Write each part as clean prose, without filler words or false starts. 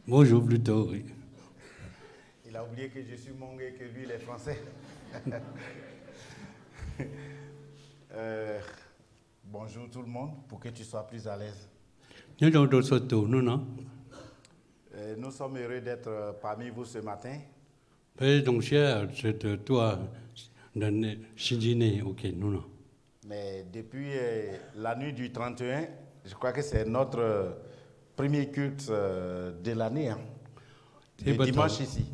Bonjour plutôt. Il a oublié que je suis mongolais et que lui il est français. Bonjour tout le monde, pour que tu sois plus à l'aise. Nous sommes heureux d'être parmi vous ce matin. Mais depuis la nuit du 31, je crois que c'est notre premier culte de l'année, hein, le dimanche ici.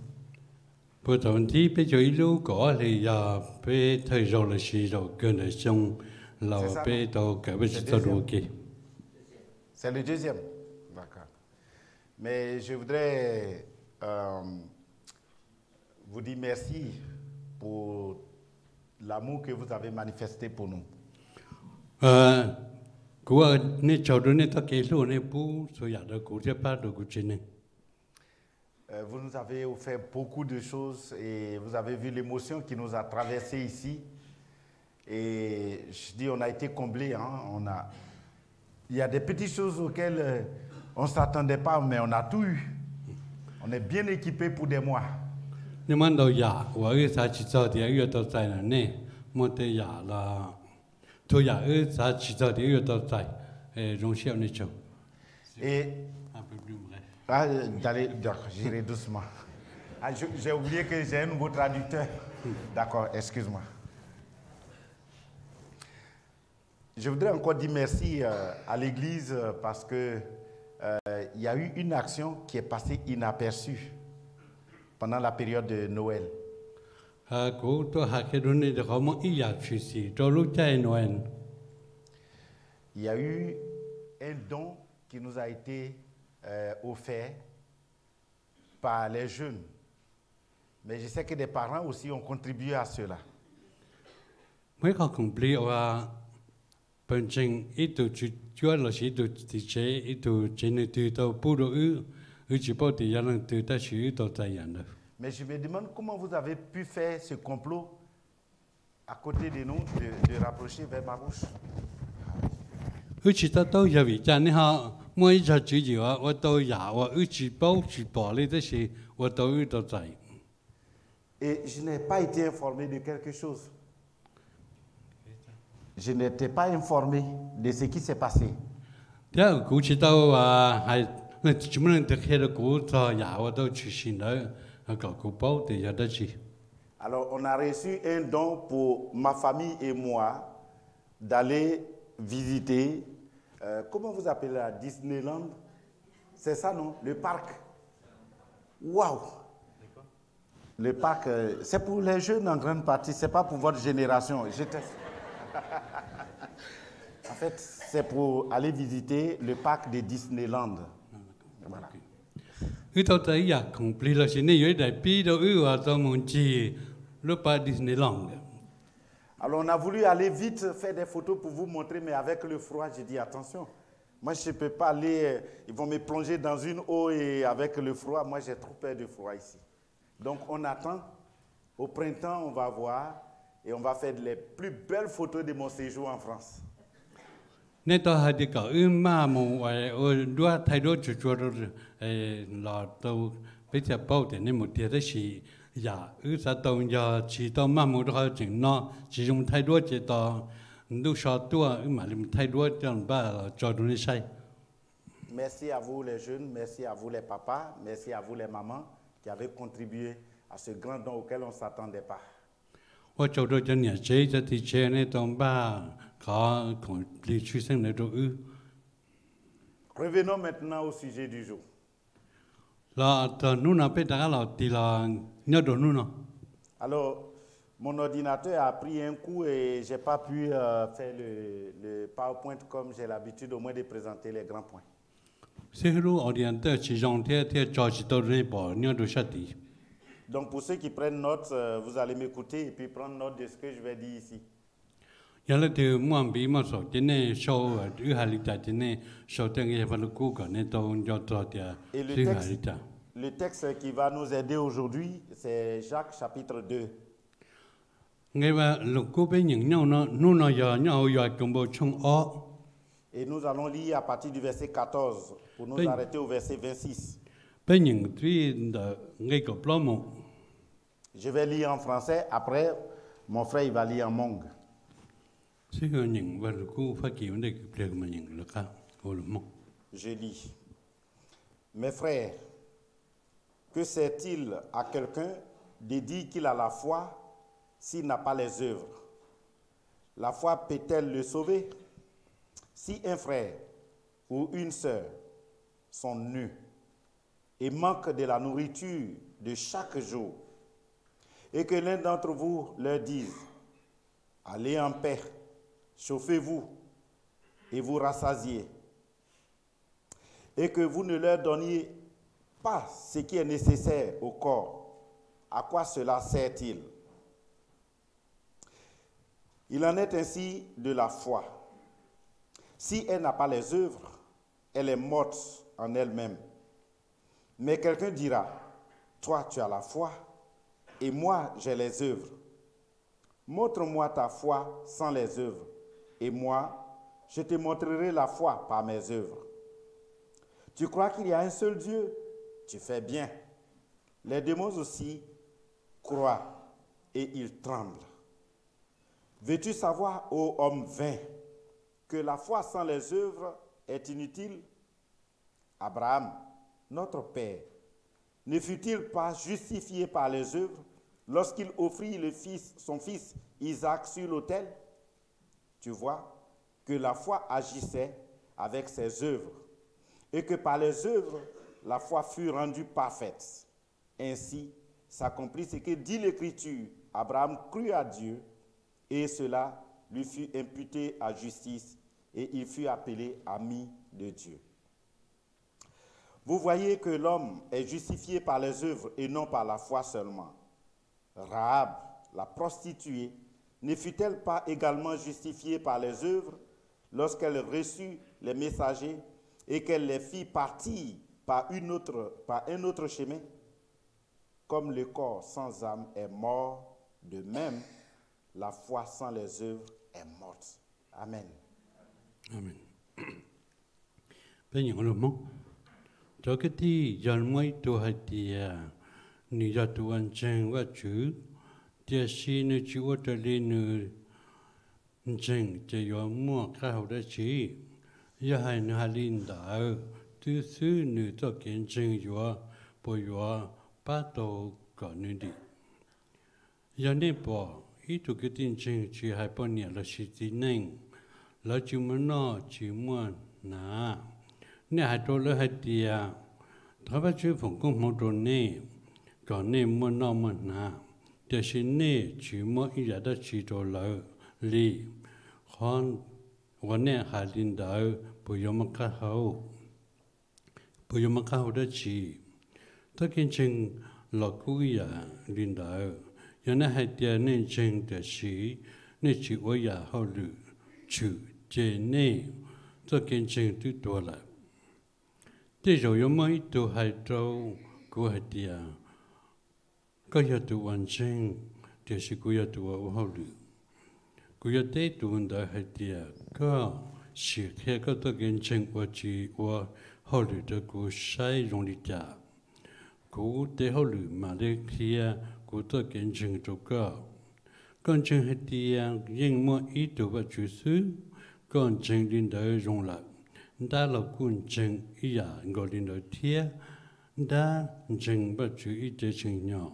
C'est le deuxième. D'accord. Mais je voudrais vous dire merci pour l'amour que vous avez manifesté pour nous. Vous nous avez offert beaucoup de choses et vous avez vu l'émotion qui nous a traversé ici. Et je dis, on a été comblés. Hein, il y a des petites choses auxquelles on ne s'attendait pas, mais on a tout eu. On est bien équipés pour des mois. Et j'irai doucement. J'ai oublié que j'ai un nouveau traducteur. D'accord, excuse-moi. Je voudrais encore dire merci à l'Église parce que il y a eu une action qui est passée inaperçue pendant la période de Noël. Il y a eu un don qui nous a été offert par les jeunes. Mais je sais que des parents aussi ont contribué à cela. Mais je me demande comment vous avez pu faire ce complot à côté de nous, de rapprocher vers ma bouche. Et je n'ai pas été informé de quelque chose. Je n'étais pas informé de ce qui s'est passé. Alors, on a reçu un don pour ma famille et moi d'aller visiter, comment vous appelez la Disneyland? C'est ça, non? Le parc. Waouh! Le parc, c'est pour les jeunes en grande partie, ce n'est pas pour votre génération. En fait, c'est pour aller visiter le parc de Disneyland. Voilà. Alors on a voulu aller vite faire des photos pour vous montrer, mais avec le froid, j'ai dit attention. Moi, je ne peux pas aller, ils vont me plonger dans une eau et avec le froid, moi j'ai trop peur du froid ici. Donc on attend, au printemps on va voir et on va faire les plus belles photos de mon séjour en France. Merci à vous les jeunes, merci à vous les papas, merci à vous les mamans qui avez contribué à ce grand don auquel on ne s'attendait pas. Revenons maintenant au sujet du jour. Alors, mon ordinateur a pris un coup et je n'ai pas pu faire le PowerPoint comme j'ai l'habitude au moins de présenter les grands points. Donc pour ceux qui prennent note, vous allez m'écouter et puis prendre note de ce que je vais dire ici. Et le texte qui va nous aider aujourd'hui, c'est Jacques chapitre 2. Et nous allons lire à partir du verset 14 pour nous arrêter au verset 26. Je vais lire en français, après mon frère il va lire en Hmong. Je lis. Mes frères, que sert-il à quelqu'un de dire qu'il a la foi s'il n'a pas les œuvres? La foi peut-elle le sauver? Si un frère ou une sœur sont nus et manquent de la nourriture de chaque jour, et que l'un d'entre vous leur dise, allez en paix, chauffez-vous et vous rassasiez, et que vous ne leur donniez pas ce qui est nécessaire au corps, à quoi cela sert-il? Il en est ainsi de la foi. Si elle n'a pas les œuvres, elle est morte en elle-même. Mais quelqu'un dira, toi tu as la foi, et moi j'ai les œuvres. Montre-moi ta foi sans les œuvres, et moi je te montrerai la foi par mes œuvres. Tu crois qu'il y a un seul Dieu? Tu fais bien. Les démons aussi croient, et ils tremblent. Veux-tu savoir, ô homme vain, que la foi sans les œuvres est inutile? Abraham, notre père, ne fut-il pas justifié par les œuvres lorsqu'il offrit son fils Isaac sur l'autel? Tu vois que la foi agissait avec ses œuvres et que par les œuvres, la foi fut rendue parfaite. Ainsi s'accomplit ce que dit l'Écriture. Abraham crut à Dieu et cela lui fut imputé à justice et il fut appelé ami de Dieu. Vous voyez que l'homme est justifié par les œuvres et non par la foi seulement. Rahab, la prostituée, ne fut-elle pas également justifiée par les œuvres lorsqu'elle reçut les messagers et qu'elle les fit partir par un autre chemin? Comme le corps sans âme est mort, de même, la foi sans les œuvres est morte. Amen. Amen. Ben yang lo Jokati jalmai to hatia ni jatu anjeng wa chu tia si nu chu wa le nu njeng je yo mo ka ho da chi ya hai na halin da tu su nu to ken jeng yo po yo pa to ka nu di ya ne po I to get in jeng chi hai po ni la shi ti neng la chu mo no chi mo na nè hai trâu lỡ hai tia, thà bắt chữ phong công một trâu nè, còn nè mua nọ mua nà, để xin nè chỉ mua ít ra đó chỉ trâu lỡ li, cònวันnè hai linh đạo, bây giờ mà cá hậu đó chỉ, tất nhiên chừng lọ cúi à linh đạo, giờ nè hai tia nè chừng để nè chỉ ôi à hậu lử, chữ chế nè, tất nhiên chừng tu tua lại. Thế rồi yo mới tu hai trâu của hai tia, có giờ tu hoàn chỉnh, thì sẽ có giờ tu ở hậu lử, có giờ thế tu hoàn đại hai tia, có sự khác có tất nhiên chỉnh qua chỉ qua hậu lử đó có sai rong đi trả, có thế hậu lử mà để kia có tất nhiên chỉnh cho con chỉnh hai tia riêng mỗi ít tu vật chủ xứ, con chỉnh đến đời rong lại. Đã là cuốn chừng ý à gọi đến đời thiê đã chừng bắt chữ ý chế chừng nhỏ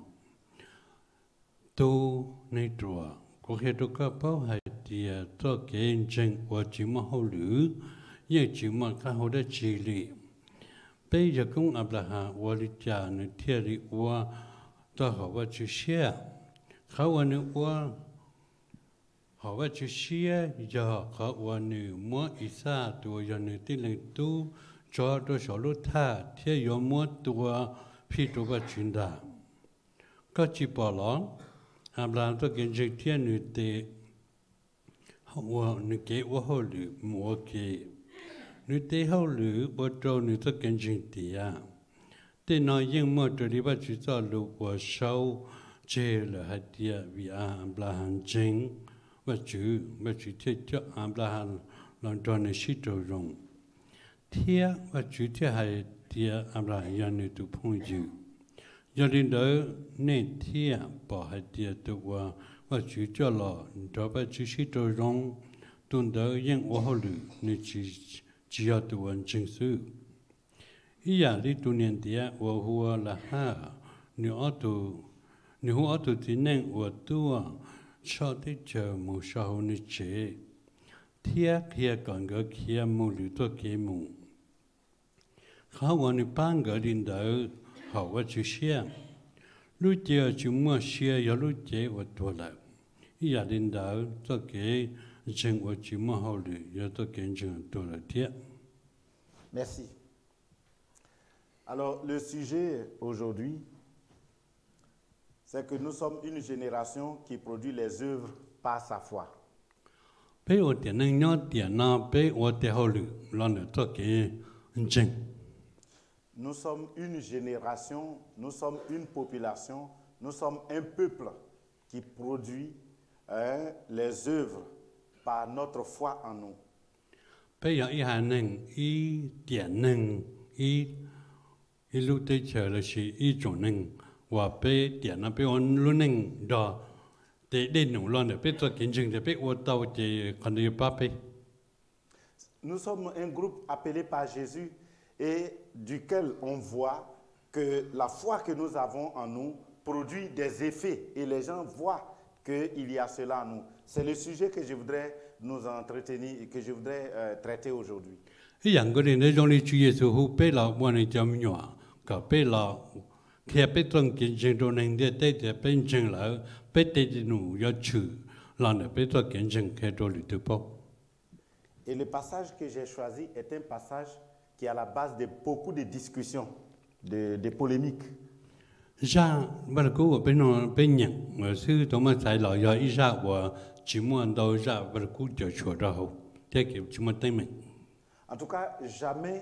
tu này trùa có khi tôi có bảo hay thì tôi kể chừng và chỉ mà hậu lử nhưng chỉ mà các hậu đã chỉ lì bây giờ cũng áp là hà và lý trả nơi thiê lì và tôi họ bắt chữ xeเขาว่านึกว่าhọว่าchú xia giờ họว่าnữ mua ít sa tuổi giờ nữ tin lên tu cho đôi số lúc tha thế giờ mua tuổi phi tuổi bắt chuyển đà có chỉ bỏ lỏng làm tôi kiến thức thiên nữ tệ họว่าnữ kếว่าhọ lử mua kế nữ tệ họ lử bắt đầu nữ tôi kiến thức tiệt thế nói nhưng mà tôi đi bắt chú cho lục và sâu chế là hạt tiệt vì làm hành trình mà chữ thiết cho làm lòng tròn này sĩ trâu rong thia và chủ thia hay thia abra yan này tụ phong dư do đến đó nên thia bỏ hay thia tụ và chủ cho lọ đó và chủ sĩ trâu rong tuần đó yên ô hậu lử nên chỉ ở tụ anh chính sư ý giả đi tu niệm thia và hùa là ha nếu ở tụ thì nên và tu cho tới chờ một sau này chế thia kia còn cái kia một lứa tôi kia mộtเขาวันนี้บ้านก็ดินเดอเขาว่าจะเชื่อรู้เจอจุ่มเชื่ออย่ารู้เจอว่าตัวละอย่าดินเดอตัวเก๋จึงว่าจุ่มเขาหรืออย่าตัวเก๋จึงตัวละเทีย Merci. Alors, le sujet aujourd'hui, c'est que nous sommes une génération qui produit les œuvres par sa foi. ไปว่าเดี๋ยวนั่งยอดเดี๋ยวน่าไปว่าเดี๋ยวเขาหรือเราเนี่ยตัวเก๋จึง Nous sommes une génération, nous sommes une population, nous sommes un peuple qui produit les œuvres par notre foi en nous. ไปอย่างอีหาหนึ่งอีเดี๋ยวหนึ่งอีรู้ได้เจอเลยสิอีจุดหนึ่งว่าไปเดี๋ยวนั้นไปวันรุ่นหนึ่งดอเด็กหนุ่มร้อนเนี่ยไปตัวกินจึงจะไปอวดเตาเจคนเดียวป้าไป Nous sommes un groupe appelé par Jésus et duquel on voit que la foi que nous avons en nous produit des effets et les gens voient qu'il y a cela en nous. C'est le sujet que je voudrais nous entretenir et que je voudrais traiter aujourd'hui. อย่างก็เรียนในตรงนี้主耶穌ไปเราวันนี้จะมีหน่วยก็ไปเราแค่ไปตรงกินจึงตรงนั้นเด็ดเป็นจึงแล้วไปเด็ดหนูยอดชื่อเราเนี่ยไปตัวกินจึงแค่ตัวหรือตัวพอ Et le passage que j'ai choisi est un passage qui est à la base de beaucoup de discussions, de polémiques. จ้าบัดกูว่าเป็นนอนเป็นอย่างซื้อตัวมาใส่หล่อยอีจ้าว่าจิมวันดาวจ้าบัดกูจะชัวร์เราเท่ากับจิมวันเต็ม En tout cas, jamais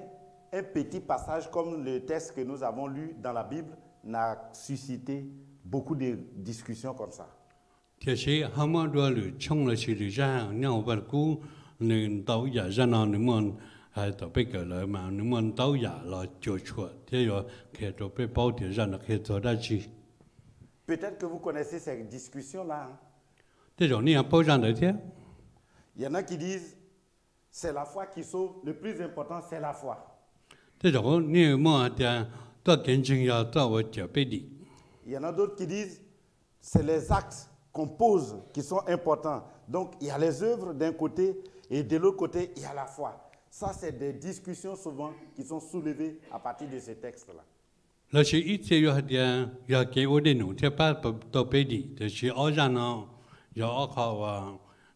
un petit passage comme le texte que nous avons lu dans la Bible n'a suscité beaucoup de discussions comme ça. เท่าที่ฮามาดูหรือช่องละสิริจ้าเนี่ยบัดกูหนึ่งเต้าอย่าจะนอนหนึ่งมันต่อไปเกิดเลยมาหนึ่งมันเต้าอย่าเราจะชัวร์เท่าว่าแค่ตัวไปเป้าเดี๋ยวจะนักแค่ตัวได้จี Peut-être que vous connaissez ces discussions-là. แต่ตรงนี้เป้าจันเลยเท่า Il y en a qui disent c'est la foi qui sauve. Le plus important, c'est la foi. แต่ตรงนี้มั่วเดี๋ยวตัวกินจึงยาตัวว่าจะไปดี Il y en a d'autres qui disent c'est les actes qu'on pose qui sont importants. Donc, il y a les œuvres d'un côté et de l'autre côté, il y a la foi. Ça, c'est des discussions souvent qui sont soulevées à partir de ces textes-là. เราชีอิตอยู่เดียอยากเกี่ยวได้หนูเทียบป้าตัวไปดีแต่ชีอ้อจันเอาอยากเขาว่า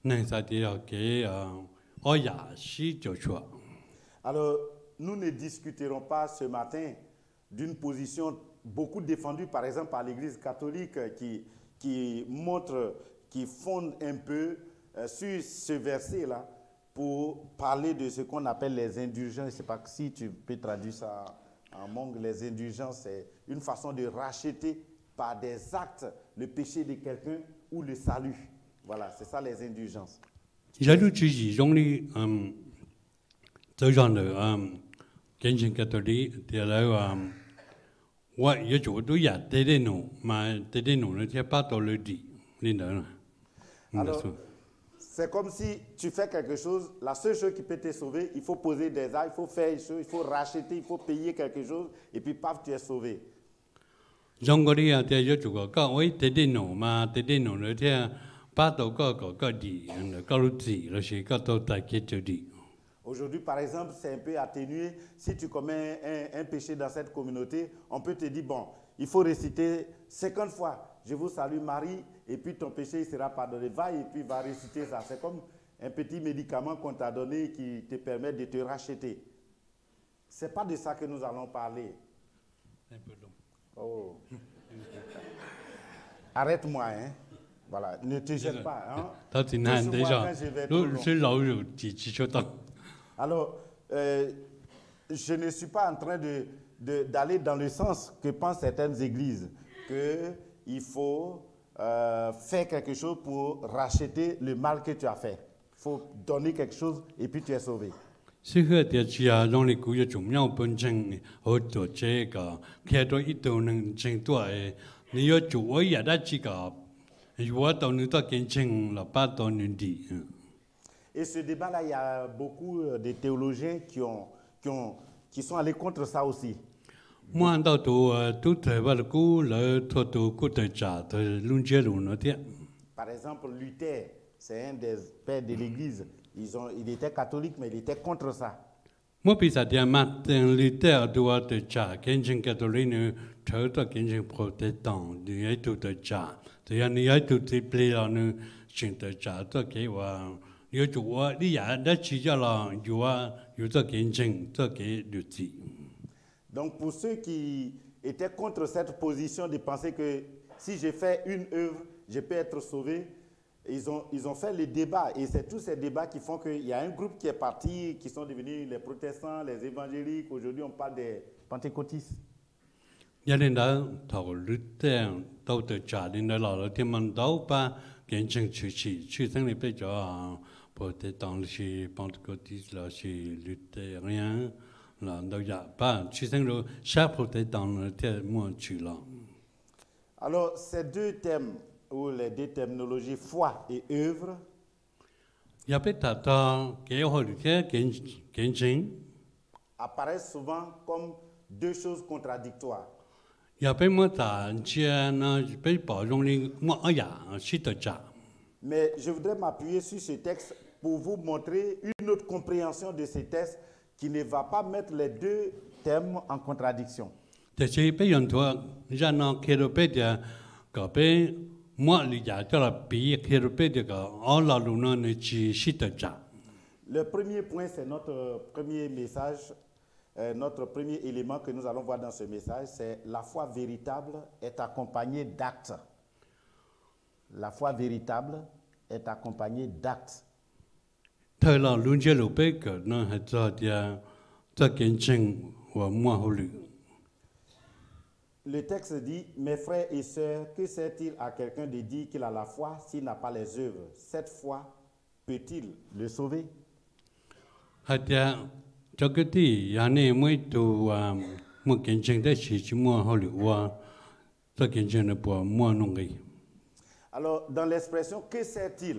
หนึ่งสัตย์อยากเกี่ยวอ้อยาชีจะชัว Alors, nous ne discuterons pas ce matin d'une position beaucoup défendue, par exemple, par l'Église catholique qui montre, qui fonde un peu sur ce verset-là pour parler de ce qu'on appelle les indulgences. Je ne sais pas si tu peux traduire ça en mangue. Les indulgences, c'est une façon de racheter par des actes le péché de quelqu'un ou le salut. Voilà, c'est ça les indulgences. 在这之中里，走上的健全个道理，第来我也做都也对的弄，嘛对的弄了，才把道理的，领导了。 Alors, c'est comme si tu fais quelque chose, la seule chose qui peut te sauver, il faut poser des actes, il faut faire une chose, il faut racheter, il faut payer quelque chose, et puis paf, tu es sauvé. 中国的呀，在这做个搞为对的弄嘛，对的弄了，才把道个的，搞了地，了是搞到大结就的。 Aujourd'hui, par exemple, c'est un peu atténué. Si tu commets un péché dans cette communauté, on peut te dire, bon, il faut réciter 50 fois, je vous salue Marie, et puis ton péché il sera pardonné. Va et puis va réciter ça. C'est comme un petit médicament qu'on t'a donné qui te permet de te racheter. Ce n'est pas de ça que nous allons parler. Oh. Arrête-moi, hein. Voilà, ne te jette pas. Hein. Alors, je ne suis pas en train d'aller dans le sens que pensent certaines églises, qu'il faut faire quelque chose pour racheter le mal que tu as fait. faut donner quelque chose et puis tu es sauvé. 是个的是啊，让你古有重要本身好做这个，看到一道能成多诶，你要做我也得这个，我到你到见证了八到年底。Et ce débat-là, il y a beaucoup de théologiens qui sont allés contre ça aussi. 我按到都台湾的古来，他都古代家的论结论了的。Par exemple, Luther, c'est un des pères de l'Église. Il était catholique, mais il était contre ça. 我比赛的嘛，等你的都要的家，见证个多里呢，超到见证普的党，你爱都的家，这样你爱都的不了呢，选的家都给我。有做我，你也得吃着了，有做见证，做给日子。 Donc pour ceux qui étaient contre cette position de penser que si je fais une œuvre, je peux être sauvé, ils ont fait les débats. Et c'est tous ces débats qui font qu'il y a un groupe qui est parti, qui sont devenus les protestants, les évangéliques. Aujourd'hui, on parle des pentecôtistes. 一年到头日的到的家里的老了天门到把见证去生里被着，不得当是帮这个地了是日的人。 là đâu dạ ba chỉ sinh rồi sắp hồi tới dans le thème moi tu là. Alors ces deux thèmes ou les deux terminologies foi et œuvre. Ya biết ta cái hồi thế kiến chứng. Apparaissent souvent comme deux choses contradictoires. Ya biết moi ta chia nó biết bảo trong đi moi ở nhà chỉ tự trả. Mais je voudrais m'appuyer sur ce texte pour vous montrer une autre compréhension de ces textes qui ne va pas mettre les deux thèmes en contradiction. Thế thì bây giờ thôi, ra nó khi rồi bây giờ có bây mọi lý giải cho là bị khi rồi bây giờ có ở là lúc nó chỉ sĩ tự trả. Le premier point, c'est notre premier message, notre premier élément que nous allons voir dans ce message, c'est la foi véritable est accompagnée d'actes. La foi véritable est accompagnée d'actes. Thời là luôn chưa lúc bây giờ nó hay cho kiến chứng và mua hồ lự. Le texte dit, mes frères et sœurs, que sert-il à quelqu'un de dire qu'il a la foi s'il n'a pas les œuvres? Cette foi peut-il le sauver? Hay là cho cái gì anh em mới tu mua kiến chứng để chỉ mua hồ lự và cho kiến chứng là bỏ mua nông nghiệp. Alors, dans l'expression que sert-il?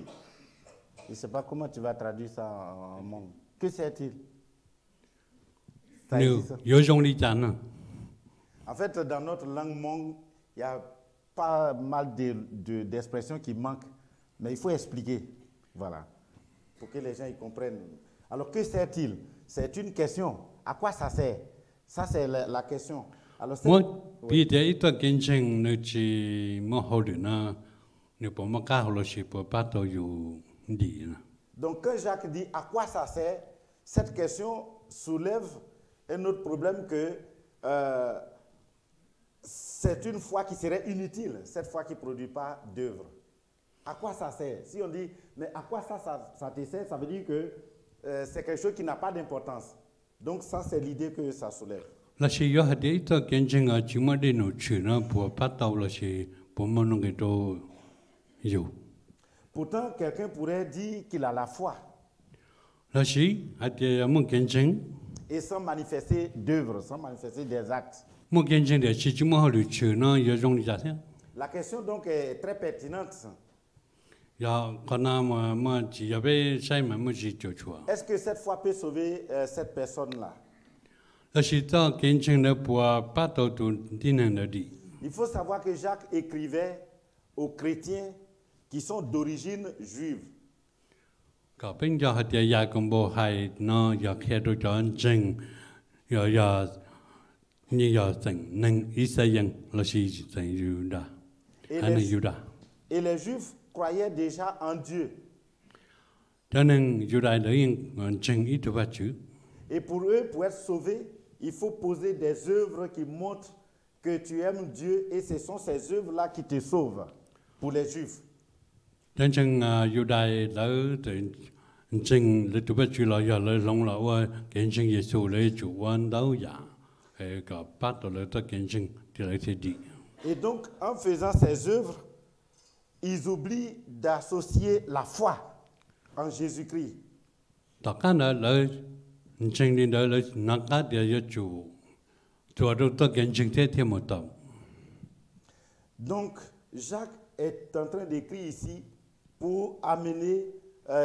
Je ne sais pas comment tu vas traduire ça en Hmong. Que sert-il? En fait, dans notre langue Hmong, il y a pas mal d'expressions qui manquent, mais il faut expliquer. Voilà. Pour que les gens y comprennent. Alors, que sert-il? C'est une question. À quoi ça sert? Ça, c'est la question. Alors, donc, quand Jacques dit à quoi ça sert, cette question soulève un autre problème que c'est une foi qui serait inutile, cette foi qui ne produit pas d'œuvre. À quoi ça sert? Si on dit, mais à quoi ça te sert, ça veut dire que c'est quelque chose qui n'a pas d'importance. Donc ça, c'est l'idée que ça soulève. Pourtant, quelqu'un pourrait dire qu'il a la foi. Et sans manifester d'œuvre, sans manifester des actes. La question donc est très pertinente. Est-ce que cette foi peut sauver cette personne-là? Il faut savoir que Jacques écrivait aux chrétiens qui sont d'origine juive. Et les Juifs croyaient déjà en Dieu. Et pour eux, pour être sauvés, il faut poser des œuvres qui montrent que tu aimes Dieu et ce sont ces œuvres-là qui te sauvent pour les Juifs. Et donc, en faisant ces œuvres, ils oublient d'associer la foi. en Jésus-Christ. Tất cả lời chính lý lời nâng cả địa chủ chùa đâu tất cả chính thế thêm một tầng. Donc, Jacques est en train d'écrire ici pour amener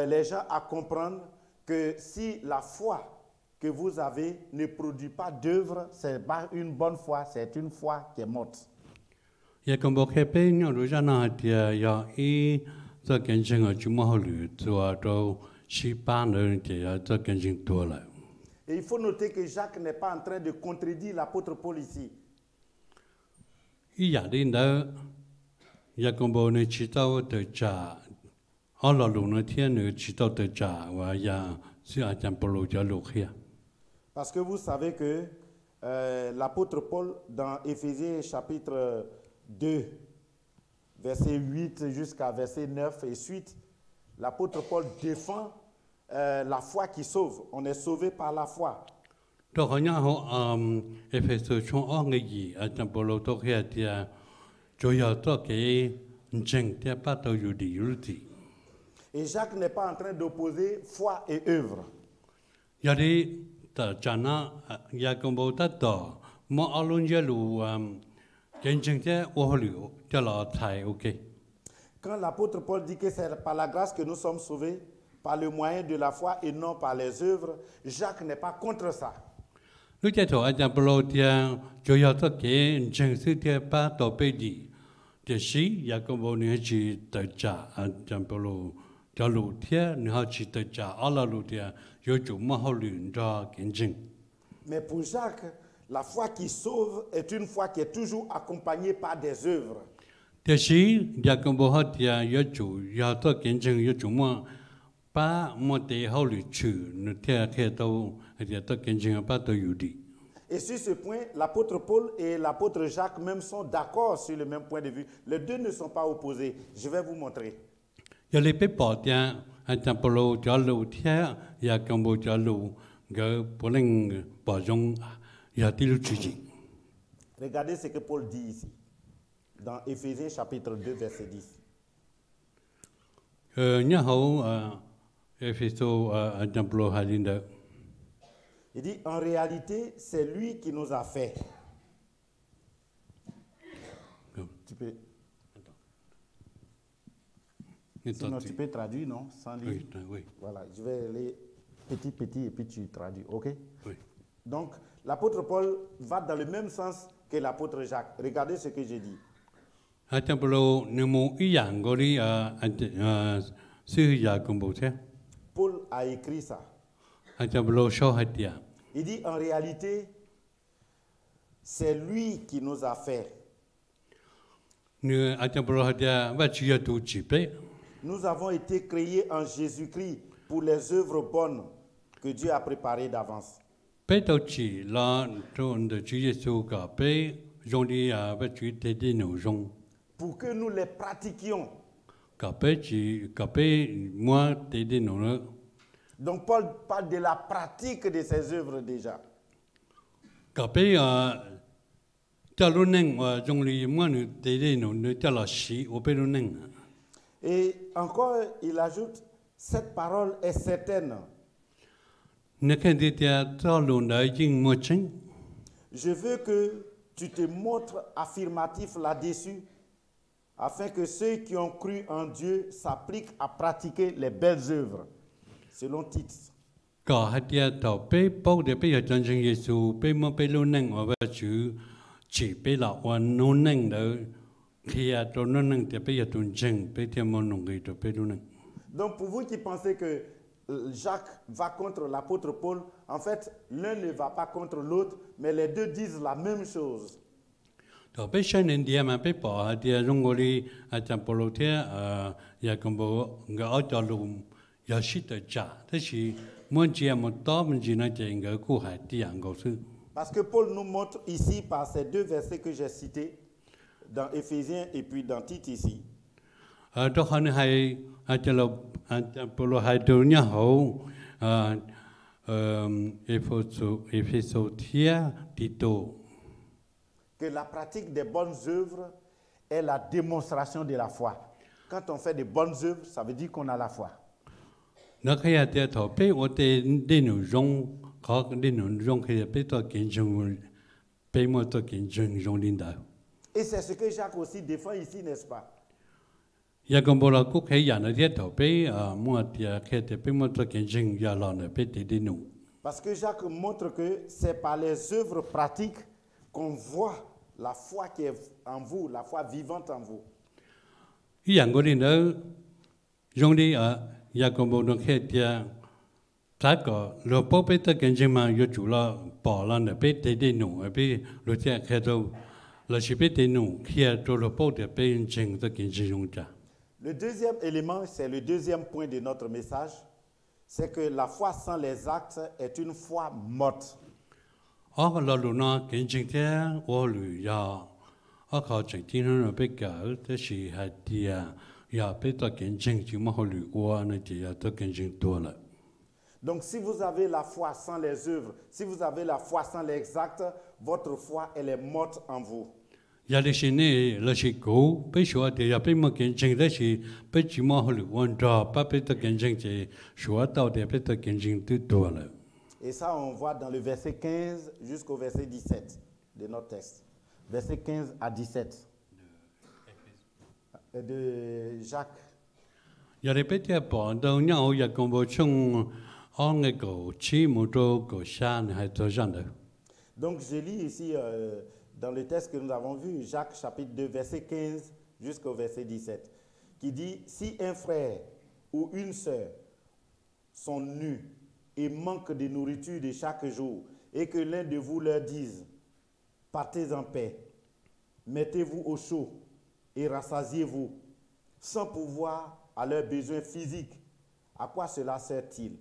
les gens à comprendre que si la foi que vous avez ne produit pas d'œuvre, ce n'est pas une bonne foi, c'est une foi qui est morte. Ya còn bộ khe pe nhau rồi ra nào thì ya ý cho kiến trình ở chúng mau lử chùa đâu chỉ ba nữa thì cho kiến trình tua lại. Et il faut noter que Jacques n'est pas en train de contredire l'apôtre Paul ici. Ý giả đi đó ya còn bộ này chỉ tao tự trả ở là lúc nữa thiên nữa chỉ tao tự trả và ya sự ảnh hưởng bao giờ lúc kia. Parce que vous savez que l'apôtre Paul, dans Éphésiens chapitre 2, verset 8 jusqu'à verset 9 et suite, l'apôtre Paul défend la foi qui sauve. On est sauvé par la foi. Đó họ nhớ họ Ephesos trong ở ngày gì ảnh hưởng bao lâu đó kia thì cho ya đó cái chính thì bắt đầuอยู่ดีอยู่ดี. Et Jacques n'est pas en train d'opposer foi et œuvre. Ya đi ta chana ya còn bộ ta đó mà alun ya lu kiến trình thế ô liu cho là thay ok. Quand l'apôtre Paul dit que c'est par la grâce que nous sommes sauvés, par le moyen de la foi et non par les œuvres, Jacques n'est pas contre ça. Lúc chạy thổ anh ta bảo thì cho ya đó cái chính sự thì bắt đầu bị đi. Thì sĩ ya còn bộ nữa chỉ tự trả anh ta bảo cho lũ thế nữa chỉ tự trả ở là lũ thế yo chủ mà họ luyện cho kiến trình. Mais pour Jacques, la foi qui sauve est une foi qui est toujours accompagnée par des œuvres. Thì sĩ ya còn bộ họ thì yo chủ ya đó kiến trình yo chủ mà ba một để họ luyện chữ nữa thế khi đâu thì đó kiến trình bắt đầuอยู่ดี. Et sur ce point, l'apôtre Paul et l'apôtre Jacques même sont d'accord sur le même point de vue. Les deux ne sont pas opposés. Je vais vous montrer. Ya le pe bỏ thì anh ta bảo cho lũ thế ya còn bộ cho lũ cái bộ nên bỏ trong ya đi lũ chữ gì. Regardez ce que Paul dit ici, dans Éphésiens chapitre 2, verset 10. Nhớ hậu Ephesos anh ta bảo hai linh đó. Il dit, en réalité, c'est lui qui nous a fait. Tu peux... Sinon, tu peux traduire, non? Sans lire. Oui, oui. Voilà, je vais aller petit et puis tu traduis, ok? Oui. Donc, l'apôtre Paul va dans le même sens que l'apôtre Jacques. Regardez ce que j'ai dit. Anh ta bảo nếu một ý dạng của đi sư giả cùng bộ thế. Paul a écrit ça. Anh ta bảo sau hai tia. Il dit, en réalité, c'est lui qui nous a fait. Nếu anh ta bảo hai tia và chỉ tu chỉ bé. Nous avons été créés en Jésus-Christ pour les œuvres bonnes que Dieu a préparées d'avance. Bé đâu chỉ là trong đời Chúa Giêsu cả bé dùng đi và Chúa để đi nấu dùng. Pour que nous les pratiquions. Cả bé chỉ cả bé mua để đi nấu nữa. Donc Paul parle de la pratique de ces œuvres déjà. Cả bé cho luôn nên dùng đi mua nữa để đi nấu nữa cho là sĩ ở bên luôn nên. Et encore, il ajoute, cette parole est certaine. Je veux que tu te montres affirmatif là-dessus, afin que ceux qui ont cru en Dieu s'appliquent à pratiquer les belles œuvres, selon Tite. Donc pour vous qui pensez que Jacques va contre l'apôtre Paul, en fait, l'un ne va pas contre l'autre, mais les deux disent la même chose. Parce que Paul nous montre ici, par ces deux versets que j'ai cités, dans Éphésiens et puis dans Tite ici, que la pratique des bonnes œuvres est la démonstration de la foi. Quand on fait des bonnes œuvres, ça veut dire qu'on a la foi. nó khi à tiệt thọ bé ở đây đi nụ rong khó đi nụ rong khi bé tôi kiến chung bé mua tôi kiến chung rong linh đạo. Et c'est ce que Jacques aussi défend ici, n'est-ce pas? Ya còn bao lâu cũng thấy nhà nó tiệt thọ bé mua tiệt khi tiệt bé mua tôi kiến chung ya lo nó bé đi nụ. Parce que Jacques montre que c'est par les œuvres pratiques qu'on voit la foi qui est en vous, la foi vivante en vous. Ý dạng của đi nữa rong đi ya còn bao nó khi tiệt trái có lúa bắp bé tôi kiến chung mà yêu chủ là bỏ là nó bé đi nụ bé lúa tiệt khi đâu là chỉ biết đến nụ khi tôi lúa bắp thì bé chân tôi kiến chung rong cha. Le deuxième élément, c'est le deuxième point de notre message, c'est que la foi sans les actes est une foi morte. Ở là lúc nào kiến chung thế, ở lúc ya, ở họ chỉ tin nó biết cả, thế thì hay đi ya biết tôi kiến chung chỉ mà họ lúc ở này thì tôi kiến chung多了. Donc si vous avez la foi sans les œuvres, si vous avez la foi sans les actes, votre foi, elle est morte en vous. Ya là xin này là xin cố, bây giờ thì ya biết mà kiến chung thế thì biết chỉ mà họ lúc quan trọng, bắt biết tôi kiến chung thì số tao thì biết tôi kiến chung多了. Et ça, on voit dans le verset 15 jusqu'au verset 17 de notre texte. Verset 15 à 17 de Jacques. Ya là biết thì bỏ đâu nhau ya còn bao chung ông cái cổ chỉ một chỗ cổ xa này hay tôi rằng đấy. Donc je lis ici dans le texte que nous avons vu, Jacques chapitre 2, verset 15 jusqu'au verset 17, qui dit, si un frère ou une sœur sont nus et manquent de nourriture de chaque jour, et que l'un de vous leur dise, partez en paix, mettez-vous au chaud et rassasiez-vous, sans pouvoir à leurs besoins physiques, à quoi cela sert-il?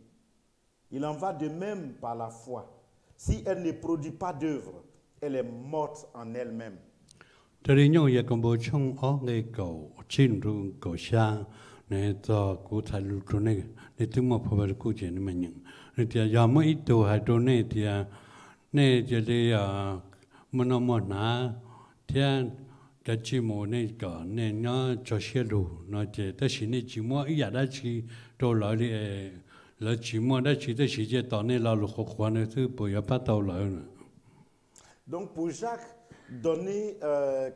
Il en va de même par la foi. Si elle ne produit pas d'œuvre, elle est morte en elle-même. Từ nhau ya còn bao chung ở ngay cổ trên ruộng cổ xa này cho cụ thầy lưu trốn này để chúng mà phơi cụ chuyện này mình này thì giờ mới ít đồ hay đồ này thì đi mình mà nã thì cái chỉ một này cả này nó cho xe đồ nó thì tới khi này chỉ mua ít đã chỉ đồ lại đi là chỉ mua đã chỉ tới khi tao này là lúc khó này thứ bây giờ bắt đầu lại nữa. Donc pour Jacques, donner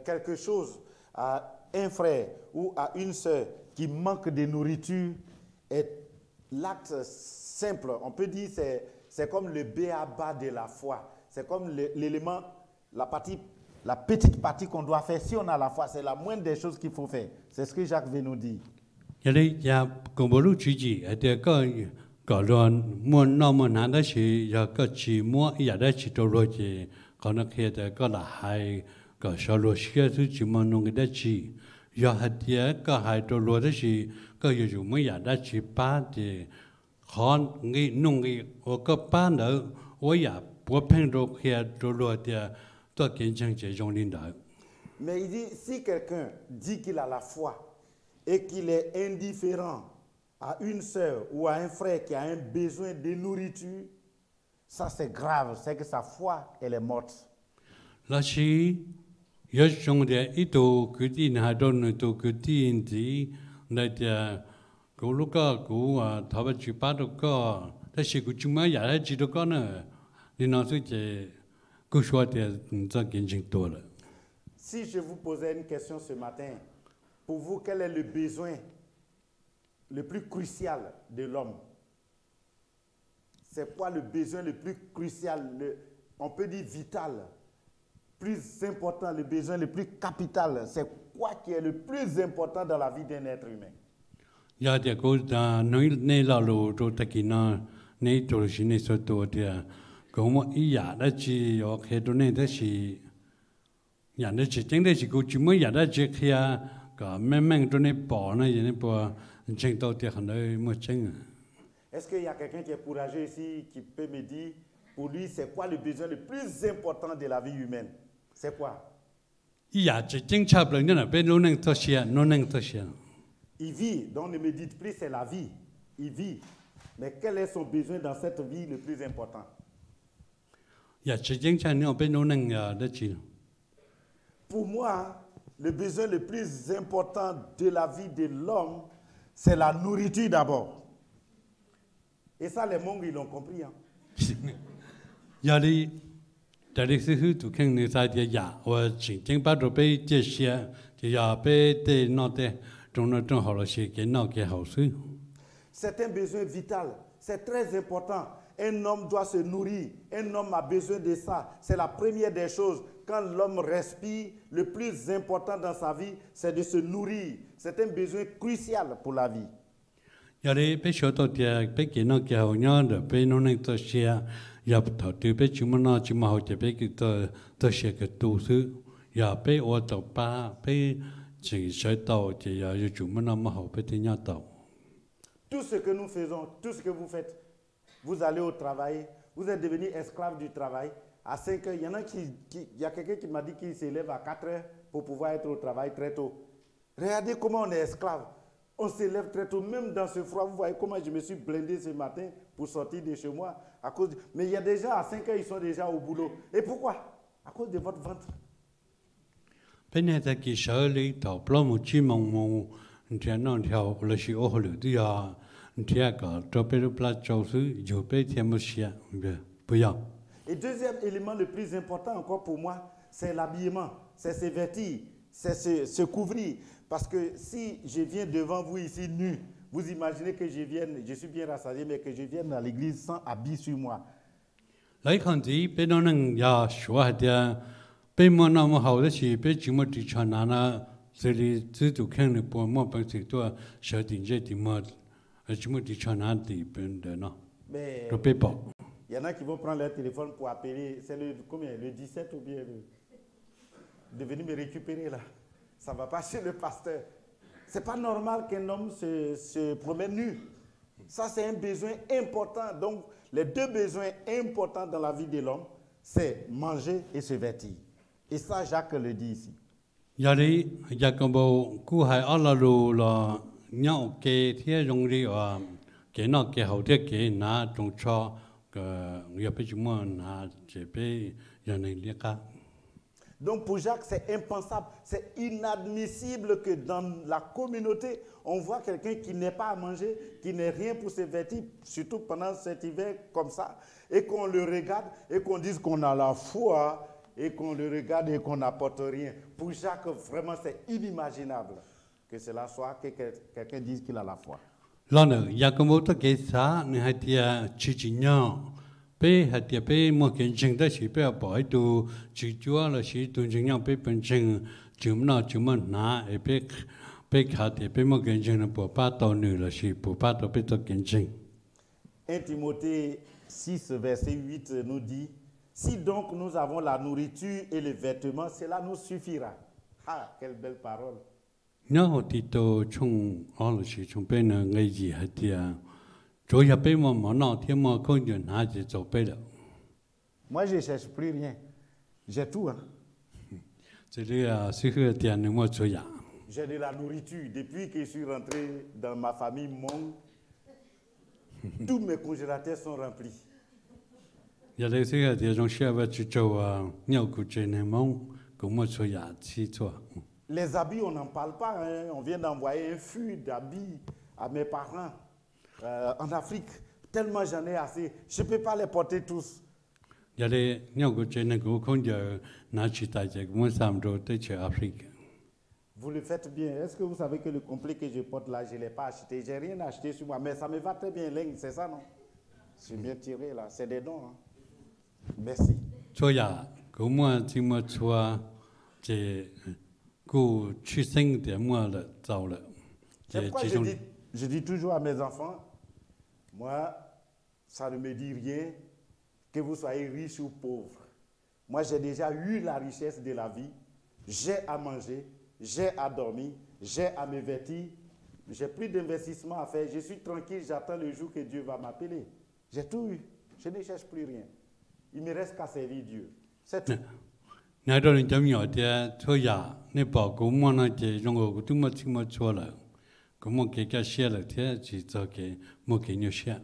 quelque chose à un frère ou à une sœur qui manque de nourriture est l'acte simple. On peut dire c'est comme le b.a.-ba de la foi. C'est comme l'élément, la petite partie qu'on doit faire. Si on a la foi, c'est la moindre des choses qu'il faut faire. C'est ce que Jacques veut nous dire. Vậy thì giờ cùng với lúc chỉ thì có luôn muốn nó muốn ăn đó chỉ giờ có chỉ muốn giờ đó chỉ đồ rồi thì còn nó kia thì có là hai có số lượng kia thứ chỉ muốn nông cái đó chỉ giờ hạt thì có hai đồ rồi đó chỉ có dùng mấy giờ đó chỉ ba thì khó nghĩ nông cái có ba nữa ở giờ bữa phèn đồ kia đồ rồi thì tôi kiến chứng chỉ dùng linh đạo. Mais il dit si quelqu'un dit qu'il a la foi et qu'il est indifférent à une sœur ou à un frère qui a un besoin de nourriture, ça c'est grave, c'est que sa foi, elle est morte. Là chỉ, giờ trong đấy ít đồ cứ tin hai đồ nữa đồ cứ tin gì, này thì cố lúc cố thảo bắt chữ bắt được có, thế thì cố chúng mấy giờ chỉ được có nữa, nên nó sẽ chỉ cố xóa thì cho kiến chứng tốt rồi. Si je vous posais une question ce matin, pour vous, quel est le besoin le plus crucial de l'homme? C'est quoi le besoin le plus crucial, on peut dire vital, plus important, le besoin le plus capital? C'est quoi qui est le plus important dans la vie d'un être humain? Giờ thì cô nói nên là đồ đồ tất cả nó nên đồ gì nên số đồ thì cô mà ý giả đó chỉ ở cái đồ này đó chỉ giả đó chỉ chính đấy chỉ cô chỉ mới giả đó chỉ khi cả mấy đồ này bỏ này gì này bỏ chính đâu thì hắn đấy mới chính. Est-ce qu'il y a quelqu'un qui est courageux ici qui peut me dire pour lui c'est quoi le besoin le plus important de la vie humaine? C'est quoi? Ý giả chỉ chính chấp lại nữa bên nó nên thực hiện, nó nên thực hiện. Il vit, donc ne me dites plus c'est la vie. Il vit. Mais quel est son besoin dans cette vie le plus important? Pour moi, le besoin le plus important de la vie de l'homme, c'est la nourriture d'abord. Et ça, les Mongols, ils l'ont compris. Hein. Yali, dari sihu tu keng ni sa dia ya, wa ching ching ba do bei jie xie, ji ya bei de no de, zhong ne zhong hao le xie ge nao ge hao sui. C'est un besoin vital, c'est très important. Un homme doit se nourrir, un homme a besoin de ça. C'est la première des choses. Quand l'homme respire, le plus important dans sa vie, c'est de se nourrir. C'est un besoin crucial pour la vie. Yali bei xiao to dia bei ge nao ge hao nya de bei no ne to xie, ya to tu bei chi mo na chi ma hao de bei ge to xie ge tu su, ya bei o to ba bei chi xie dao ji ya yu chu mo na ma hao bei de nya dao. Tout ce que nous faisons, tout ce que vous faites, vous allez au travail, vous êtes devenu esclave du travail. À 5 heures, il y a quelqu'un qui m'a dit qu'il se lève à 4 heures pour pouvoir être au travail très tôt. Regardez comment on est esclave. On se lève très tôt, même dans ce froid. Vous voyez comment je me suis blindé ce matin pour sortir de chez moi. Mais il y a des gens à 5 heures, ils sont déjà au boulot. Et pourquoi? À cause de votre ventre. Peut-être que ça les tao plan mu chi mong mong, tiens non tiao le shi o le tu ya, tiens ka to pe le plat chao su, jo pe tiens mu xia, bien, bu ya. Et deuxième élément le plus important encore pour moi, c'est l'habillement, c'est se vêtir, c'est se couvrir. Parce que si je viens devant vous ici nu, vous imaginez que je suis bien rassasié, mais que je vienne à l'église sans habit sur moi. Lai kan ti pe no nang ya shua dia, pe mo na mo hao de chi pe chi mo ti chan na na, se li zi tu keng le po mo pa si to sha din je ti mo, chi mo ti chan na ti ben de no. Mais To pe pa. il y en a qui vont prendre leur téléphone pour appeler, c'est le 17 ou bien de venir me récupérer là. Ça ne va pas chez le pasteur. Ce n'est pas normal qu'un homme se promène nu. Ça, c'est un besoin important. Donc, les deux besoins importants dans la vie de l'homme, c'est manger et se vêtir. Et ça, Jacques le dit ici. Yari, yakambo ku hai ala lu la nyao ke tie rong ri wa ke na ke hao de ke na zhong cha ke ya pe chi mo na je pe ya nei li ka. Donc pour Jacques, c'est impensable, c'est inadmissible que dans la communauté, on voit quelqu'un qui n'ait pas à manger, qui n'ait rien pour se vêtir, surtout pendant cet hiver comme ça, et qu'on le regarde et qu'on dise qu'on a la foi, et qu'on le regarde et qu'on n'apporte rien. Pour Jacques, vraiment, c'est inimaginable que cela soit, que quelqu'un dise qu'il a la foi. Là, yakambo to ke sa ne ha tia chi chi nya. Pe ha tia pe mo ken ching da chi pe ba ai tu chi chua la chi tu ching yang pe pen ching chum na chum na e pe kha tia pe mo ken ching na po pa to nu la chi po pa to pe to ken ching. 1 Timothée 6, verset 8 nous dit, « Si donc nous avons la nourriture et les vêtements, cela nous suffira. » Ah, quelle belle parole. Nya ho ti to chung all chi chung pe na ngai ji ha tia. Jo ya pe mo mo na tie mo ko ju na ji zo pe de. Moi, je ne cherche plus rien. J'ai tout. Hein. C'est là, c'est que tu as ne moi zo ya. J'ai de la nourriture. Depuis que je suis rentré dans ma famille Hmong, tous mes congélateurs sont remplis. Ya le c'est que tu as xia wa chu zo a nyao ku che ne mo ko mo zo ya chi zo. Les habits, on n'en parle pas. Hein. On vient d'envoyer un fût d'habits à mes parents en Afrique. Tellement j'en ai assez. Je ne peux pas les porter tous. Ya le nyao ku che ne ko kon je na chi ta je mo sam do te che Afrique. Vous le faites bien. Est-ce que vous savez que le complet que je porte là, je ne l'ai pas acheté? Je n'ai rien acheté sur moi, mais ça me va très bien, Leng, c'est ça, non? C'est bien tiré là, c'est des dons. Hein. Merci. Zo ya, ko mo chi mo chua je ku chi sing de mo le zao le. C'est pourquoi je dis toujours à mes enfants, moi, ça ne me dit rien que vous soyez riche ou pauvre. Moi, j'ai déjà eu la richesse de la vie. J'ai à manger, j'ai à dormir, j'ai à me vêtir. J'ai plus d'investissement à faire. Je suis tranquille, j'attends le jour que Dieu va m'appeler. J'ai tout eu. Je ne cherche plus rien. Il me reste qu'à servir Dieu. C'est tout. Na do ni jam yo de zo ya, ne ba ko mo na je jong ko tu mo chi mo chua le. Ko mo ke ka xia le tie chi zo ke mo ke nyu xia.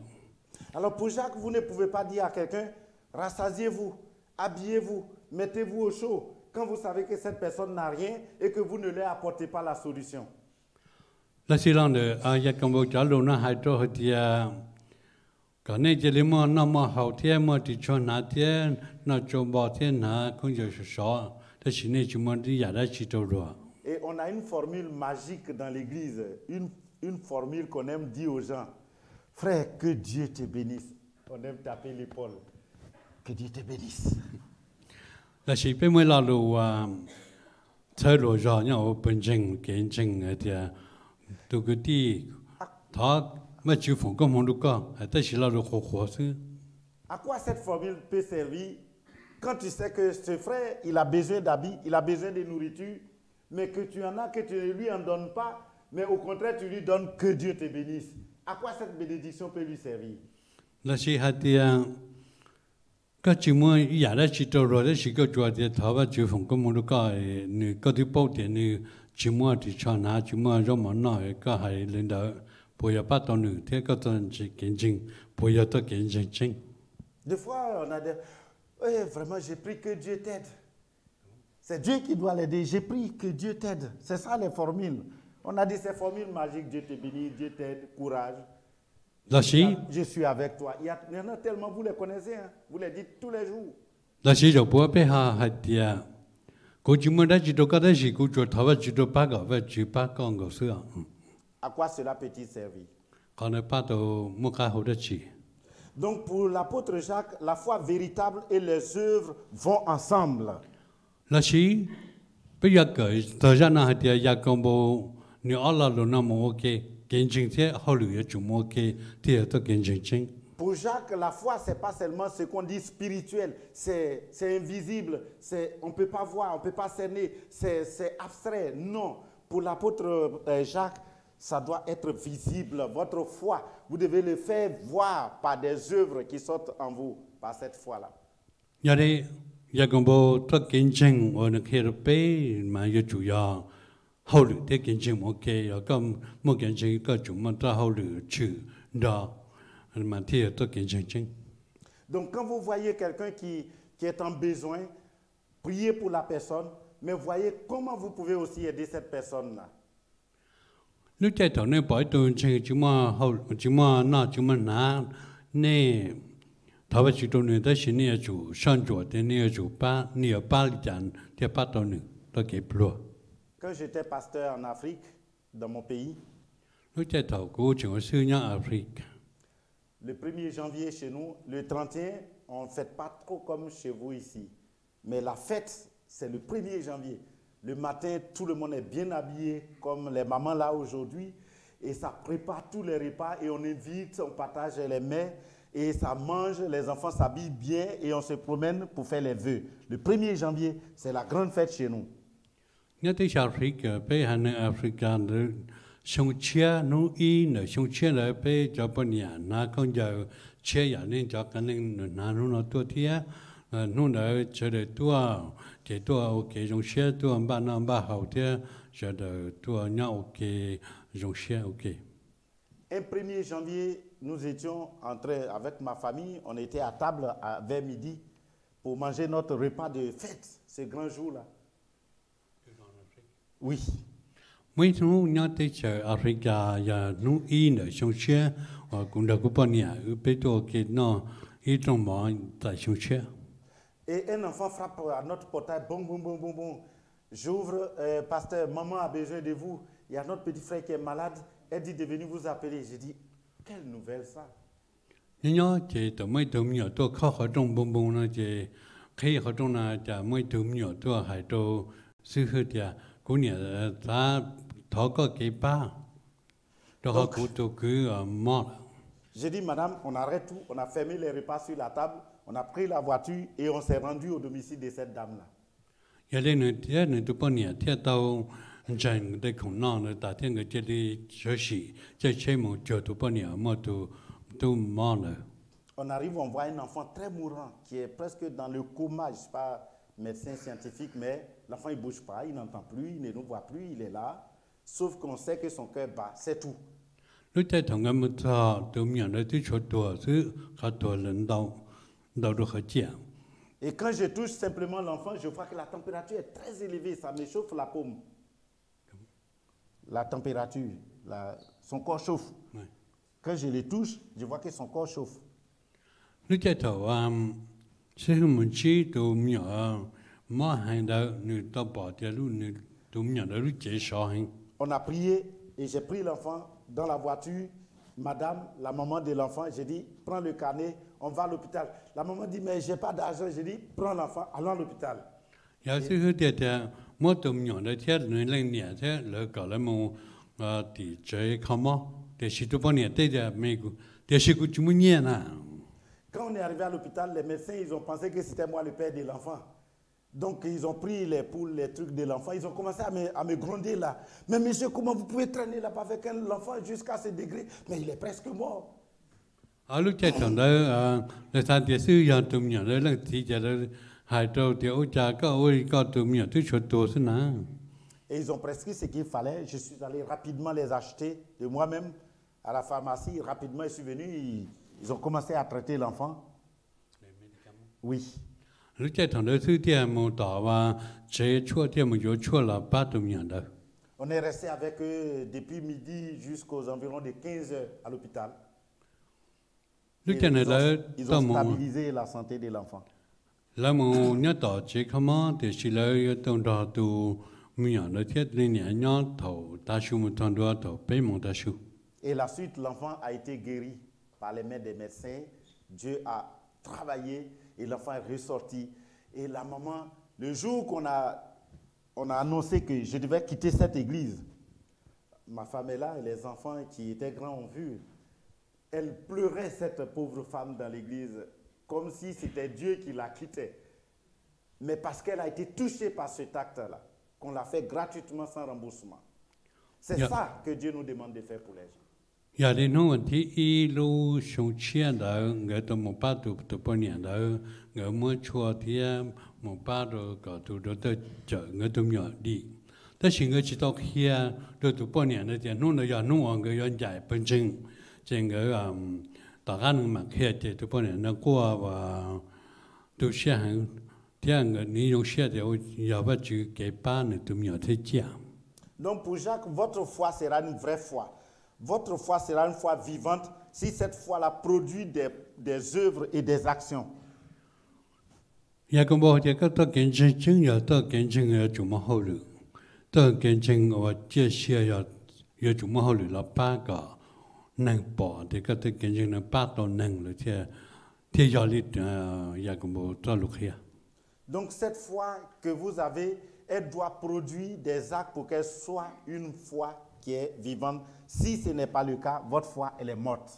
Alors pour Jacques, vous ne pouvez pas dire à quelqu'un, rassasiez-vous, habillez-vous, mettez-vous au chaud, quand vous savez que cette personne n'a rien et que vous ne lui apportez pas la solution. La si lan de a ya kam bo ja lo na hai to dia Còn nay chỉ là nó hậu thiên thì cho nát thiên, nó cho bỏ thiên không giờ sợ, thế chỉ nên chúng mình đi giả đã chỉ đâu rồi. Et on a une formule magique dans l'église, une formule qu'on aime dire aux gens. Frère, que Dieu te bénisse. On aime taper l'épaule. Que Dieu te bénisse. Là chỉ bên mới là đồ thay đổi rõ nhau bên trên kiến trình thì từ cái đi thọ mà chịu phụng công không được con, thế chỉ là đồ khổ chứ. À quoi cette formule peut servir quand tu sais que ce frère, il a besoin d'habits, il a besoin de nourriture, mais que tu en as, que tu ne lui en donnes pas, mais au contraire, tu lui donnes que Dieu te bénisse. À quoi cette bénédiction peut lui servir? Là chỉ hạt các chị muốn giả đã chỉ đâu rồi đấy chỉ có chuyện thì thảo và chịu phụng công được cái nữ có thứ bao tiền nữ chị muốn thì cho nó chị muốn cho món nói có hay lên đó bây giờ bắt đầu nữ thế có tuần chỉ kiến trình bây giờ tôi kiến trình chính. Des fois, on a des... vraiment, j'ai pris que Dieu t'aide. C'est Dieu qui doit l'aider. J'ai pris que Dieu t'aide. C'est ça les formules. On a dit ces formules magiques. Dieu te bénit, Dieu t'aide, courage. Là chỉ Je suis avec toi. Il y en a tellement, vous les connaissez, hein? Vous les dites tous les jours. là chỉ rồi bố bé hạt cô chỉ muốn đã chỉ đâu có đấy chỉ cô cho thảo và chỉ đâu bắt gặp và chỉ bắt con cái xưa. À quoi cela peut-il servir? Còn này bắt đầu mua cái hậu đất chỉ. Donc pour l'apôtre Jacques, la foi véritable et les œuvres vont ensemble. Là chỉ bây giờ cái thời gian nào thì giờ công bố nếu Allah lo nằm ok kiến trình thế họ lựa chúng ok thì tôi kiến trình chính. Pour Jacques, la foi, ce n'est pas seulement ce qu'on dit spirituel, c'est invisible, on ne peut pas voir, on ne peut pas cerner, c'est abstrait. Non, pour l'apôtre Jacques, ça doit être visible. Votre foi, vous devez le faire voir par des œuvres qui sortent en vous, par cette foi-là. Giờ đây, giờ công bố tôi kiến trình ở nơi kia bé mà giờ chủ yếu họ lựa thế kiến trình ok, ở công một kiến trình có chúng mình ta họ lựa chữ đó. Donc quand vous voyez quelqu'un qui est en besoin, priez pour la personne, mais voyez comment vous pouvez aussi aider cette personne-là. Lúc chạy thảo nên bỏ tôi chúng mà nã nè thảo và chỉ tôi nên tới xin nè chủ sang chủ thì nè chủ ba lý chẳng thì ba tôi nữa tôi kịp luôn. Quand j'étais pasteur en Afrique, dans mon pays, lúc chạy thảo của chúng sư nhá Afrique. Le 1er janvier chez nous, le 31, on ne fête pas trop comme chez vous ici. Mais la fête, c'est le 1er janvier. Le matin, tout le monde est bien habillé, comme les mamans là aujourd'hui. Et ça prépare tous les repas et on invite, on partage les mets et ça mange, les enfants s'habillent bien et on se promène pour faire les vœux. Le 1er janvier, c'est la grande fête chez nous. Xong chia nấu y nữa xong chia lại bây giờ bên nhà na con giờ chia nhà nên cho cái nên na nó tua thía nó đợi chờ đợi tua để tua ok dùng chia tua ba năm ba hậu thía chờ đợi tua nhau ok dùng chia ok. Un 1er janvier, nous étions entrés avec ma famille, on était à table vers midi pour manger notre repas de fête, ce grand jour-là. Oui. Mấy thứ nhớ tới chờ Africa và nấu y nữa xong chia cũng đã có bao nhiêu ở bên đó cái nó ít trong mọi tại xong chia. Et un enfant frappe à notre portail, bon, bon, bon, bon, bon. J'ouvre, pasteur, maman a besoin de vous. Il y a notre petit frère qui est malade. Elle dit de venir vous appeler. J'ai dit, quelle nouvelle ça? Nhớ chị tụi mấy tụi nhỏ tôi khó ở trong bông bông nó chị khi ở trong là chả mấy tụi nhỏ tôi hay tôi sư hư chả cũng nhà ta thọ có cái ba đó cũng tôi cứ mót. J'ai dit, madame, on arrête tout, on a fermé les repas sur la table, on a pris la voiture et on s'est rendu au domicile de cette dame-là. Giờ đây nữa thế nữa tụi bọn nhà thế tao chẳng để không non nữa ta thế người chơi đi chơi xì chơi một chỗ tụi bọn nhà mà tụi mót nữa. On arrive, on voit un enfant très mourant qui est presque dans le coma. Je ne suis pas médecin scientifique, mais l'enfant il ne bouge pas, il n'entend plus, il ne nous voit plus, il est là. Sauf qu'on sait que son cœur bat, c'est tout. Lúc chạy thằng em mới thọ tụi mình nói tới chỗ tuổi thứ cả tuổi lần đầu được khởi chuyện. Et quand je touche simplement l'enfant, je vois que la température est très élevée, ça me chauffe la paume. La température, son corps chauffe. Ouais. Quand je le touche, je vois que son corps chauffe. lúc chạy thầu sẽ không muốn chi tụi nhỏ mà hành đạo người ta bỏ tiền lúc người tụi nhỏ đó lúc chạy sợ hành. On a prié et j'ai pris l'enfant dans la voiture. Madame, la maman de l'enfant, j'ai dit, prends le carnet, on va à l'hôpital. La maman dit, mais j'ai pas d'argent. J'ai dit, prends l'enfant, allons à l'hôpital. Giờ sẽ hơi tiệt mỗi tụi nhỏ đó thiết người lên nhà thế là cả là một tỷ chế không mà để chỉ tụi bọn nhà tây giờ mấy cái để chỉ có chúng mình nhẹ na. Quand on est arrivé à l'hôpital, les médecins, ils ont pensé que c'était moi le père de l'enfant. Donc, ils ont pris les poules, les trucs de l'enfant. Ils ont commencé à me gronder là. Mais monsieur, comment vous pouvez traîner là-bas avec l'enfant jusqu'à ce degré? Mais il est presque mort. À lúc chạy thằng đó là thằng địa sư giờ tụi nhỏ đó là thì giờ đó hai trâu thì ôi cha có tụi nhỏ tôi chốt tổ xin na. Et ils ont prescrit ce qu'il fallait. Je suis allé rapidement les acheter de moi-même à la pharmacie. Rapidement, je suis venu. Ils ont commencé à traiter l'enfant. Les médicaments. Oui. Lúc chạy thằng đó sư thì một tỏ và chế chua thì một chỗ chua là ba tụi nhỏ đó. On est resté avec eux depuis midi jusqu'aux environs de 15 heures à l'hôpital. Ils ont stabilisé la santé de l'enfant. Là một nhớ tỏ chế không mà thì chỉ là tông đó tụ nhỏ nó thiết lên nhà nhớ thầu ta su một thằng đó thầu bé một ta su. Et la suite, l'enfant a été guéri par les mains des médecins. Dieu a travaillé et l'enfant est ressorti. Et la maman, le jour qu'on a annoncé que je devais quitter cette église, ma femme est là et les enfants qui étaient grands ont vu. Elle pleurait, cette pauvre femme, dans l'église, comme si c'était Dieu qui la quittait. Mais parce qu'elle a été touchée par cet acte-là, qu'on l'a fait gratuitement sans remboursement. C'est ça que Dieu nous demande de faire pour les gens. Il y a des noms qui ils sont chiens là, người ta một ba tụ bọn nhà đó, người mua chua thì một ba rồi cả tụ đó tới chợ người tụi nhỏ đi. Thế thì người chỉ tao kia rồi tụ bọn nhà đó thì nó giờ nó người dân chạy bên trên, trên người tao ăn mà kia thì tụ bọn nhà nó qua và tụ xe hàng, thì người đi dùng xe thì giờ bắt chữ cái ba này tụi nhỏ thấy chả. Donc pour Jacques, votre foi sera une vraie foi. Votre foi sera une foi vivante si cette foi-là produit des œuvres et des actions. Ya cũng bảo thì các tôi kiến chứng giờ tôi kiến chứng ở chỗ mà hậu lực, tôi kiến chứng ở chia sẻ ở chỗ mà hậu lực là ba cái năng bỏ thì các tôi kiến chứng là ba tổ năng là thì giờ lịch ya cũng bảo tôi lúc kia. Donc cette foi que vous avez, elle doit produire des actes pour qu'elle soit une foi qui est vivante. Si ce n'est pas le cas, votre foi, elle est morte.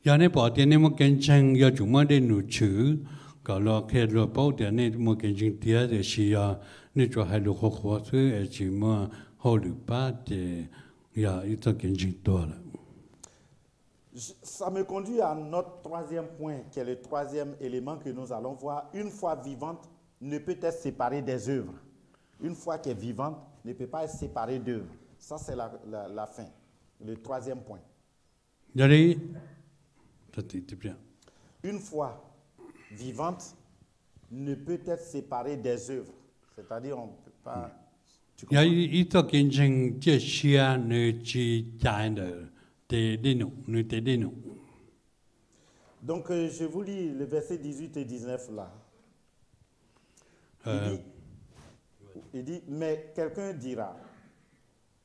Giờ này bỏ tiền này một kiến chứng ở chỗ mà để nụ chữ, cả lo khi lo bảo tiền này một kiến chứng tiếc thì chỉ này cho hai lô khó khó thứ chỉ mà hậu lực ba thì ya ít tôi kiến chứng多了。Ça me conduit à notre troisième point, qui est le troisième élément que nous allons voir. Une foi vivante ne peut être séparée des œuvres. Une foi qui est vivante ne peut pas être séparée d'œuvres. Ça, c'est la fin, le troisième point. Une foi vivante ne peut être séparée des œuvres. C'est-à-dire, on ne peut pas... Donc, je vous lis le verset 18 et 19 là. Il dit, mais quelqu'un dira,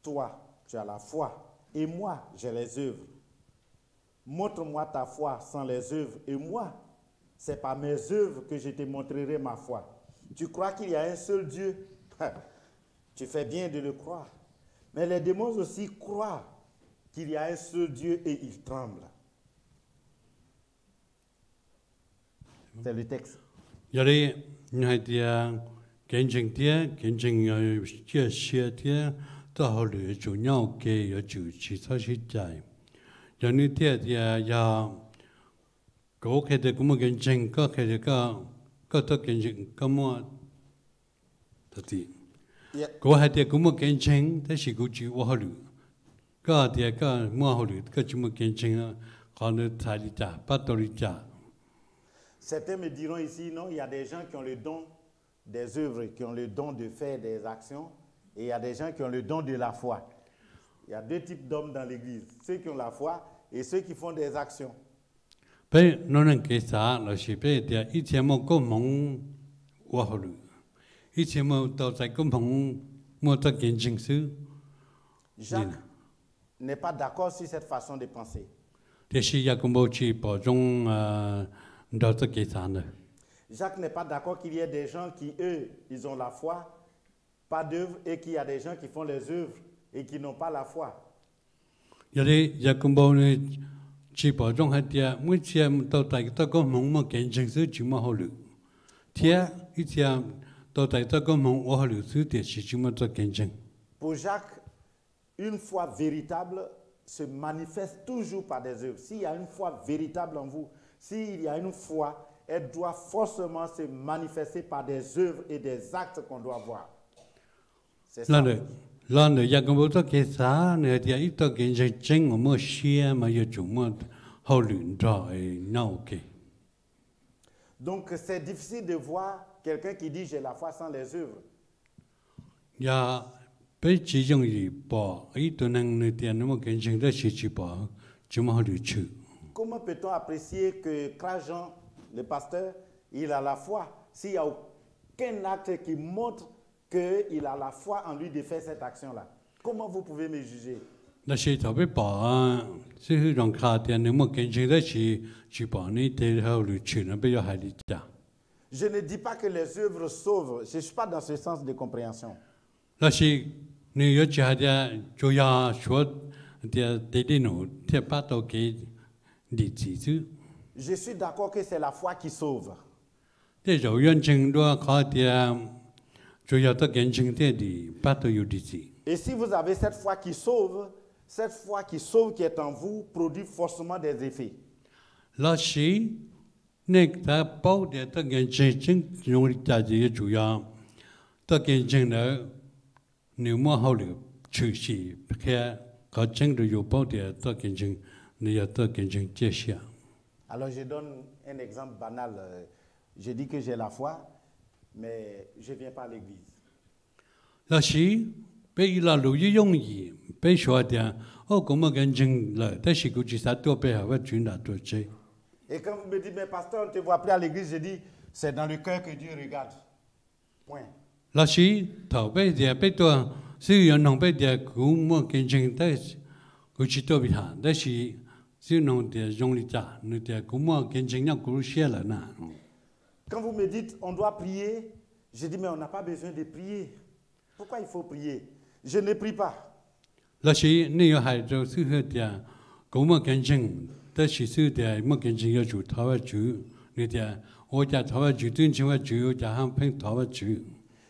toi, tu as la foi, et moi, j'ai les œuvres. Montre-moi ta foi sans les œuvres, et moi, c'est par mes œuvres que je te montrerai ma foi. Tu crois qu'il y a un seul Dieu? Tu fais bien de le croire. Mais les démons aussi croient qu'il y a un seul Dieu et ils tremblent. C'est le texte. Kiến chứng tiếc, kiến chứng chia sẻ tiếc, ta họ lựa chủ nhau kê ở chủ chỉ sao chỉ chạy. Cho nên tiếc thì giờ có cái gì cũng một kiến chứng, có cái gì có tất kiến chứng, có mua thật thì có hai tiếc cũng một kiến chứng, thế thì cũng chỉ họ lựa. Có tiếc có mua họ lựa, có chỉ một kiến chứng, còn nó thay đi trả, bắt đầu đi trả. Certains me diront ici, non, il y a des gens qui ont le don des œuvres, qui ont le don de faire des actions, et il y a des gens qui ont le don de la foi. Il y a deux types d'hommes dans l'Église, ceux qui ont la foi et ceux qui font des actions. 被侬能给啥？老是被的，以前么个梦我好了，以前么到在个梦么得见证书， Jacques n'est pas d'accord sur cette façon de penser. 但是也个冇去保重到得给啥呢？ Jacques n'est pas d'accord qu'il y ait des gens qui, eux, ils ont la foi, pas d'œuvre, et qu'il y a des gens qui font les œuvres et qui n'ont pas la foi. 有啲也个冇呢，去保重下啲，每次到在得个梦么见证书就么好了，天以前到在得个梦我好了，书的是就么得见证。 Pour Jacques, une foi véritable se manifeste toujours par des œuvres. S'il y a une foi véritable en vous, s'il y a une foi, elle doit forcément se manifester par des œuvres et des actes qu'on doit voir. C'est ça. 那呢，也个冇得给啥呢？啲一得见证证我么写嘛，要做么好乱咗诶，那 OK。 Donc c'est difficile de voir quelqu'un qui dit j'ai la foi sans les œuvres. 也被其中一把，一度能呢啲那么见证得是一把，就么好乱去。 Comment peut-on apprécier que Krajan, le pasteur, il a la foi s'il n'y a aucun acte qui montre qu'il a la foi en lui de faire cette action-là? Comment vous pouvez me juger? 那是头被把，是让卡啲那么见证得是一把呢，啲好乱去，那比较害啲家。 Je ne dis pas que les œuvres sauvent. Je ne suis pas dans ce sens de compréhension. 那是你要家啲就要说啲啲喏，啲把到给例子住。 Je suis d'accord que c'est la foi qui sauve. 啲柔软程度卡啲，就要得见证啲啲把到有例子。 Et si vous avez cette foi qui sauve, qui est en vous, produit forcément des effets. 那是那个包的得见证用的价值主要得见证了，你么好了，出息看个证都有包的得见证，你要得见证这些。 Alors je donne un exemple banal. Je dis que j'ai la foi, mais je ne viens pas à l'église. 那是被伊拉路易容易被说的，哦，咁么见证了，但是估计啥多背后要转达多些。 Et quand vous me dites, mais pasteur, on ne te voit plus à l'église, je dis, c'est dans le cœur que Dieu regarde. Point. 那是头背的被多，虽然能被的估么见证，但是估计多不下，但是虽然的容易咋，你的估么见证要估些了呢？ Quand vous me dites, on doit prier, je dis, mais on n'a pas besoin de prier. Pourquoi il faut prier? Je ne prie pas. 那是你要还做适合的估么见证，但是适的么见证要做头发主，你的我家头发主端正发主，我家喊拼头发主。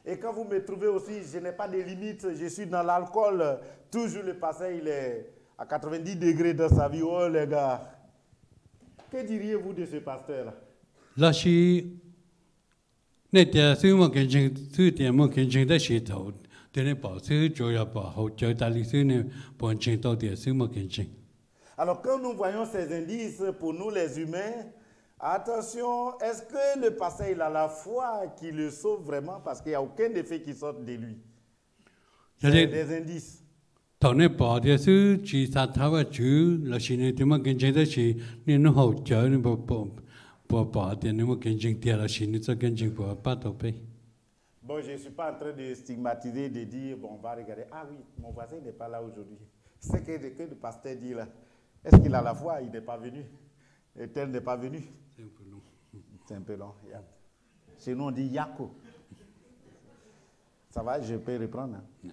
Et quand vous me trouvez aussi, je n'ai pas de limite, je suis dans l'alcool. Toujours le pasteur, il est à 90 degrés dans sa vie. Oh les gars, que diriez-vous de ce pasteur-là? 那是你的虽么见证，虽的么见证的是头，对你保守就要保好，最大力虽呢保证到的虽么见证。 Alors quand nous voyons ces indices, pour nous les humains, attention, est-ce que le pasteur il a la foi qui le sauve vraiment? Parce qu'il n'y a aucun effet qui sort de lui. C'est des indices. 头呢保的是其他头发主，那是呢怎么见证的是你弄好脚你保的你么见证的，那是你这见证保到背。 Bon, je ne suis pas en train de stigmatiser, de dire, bon, on va regarder. Ah oui, mon voisin n'est pas là aujourd'hui. C'est que le pasteur dit là. Est-ce qu'il a la foi? Il n'est pas venu. Et tel n'est pas venu. C'est un peu long. C'est un peu long. Chez nous, on dit Yako. Ça va, je peux reprendre. Hein?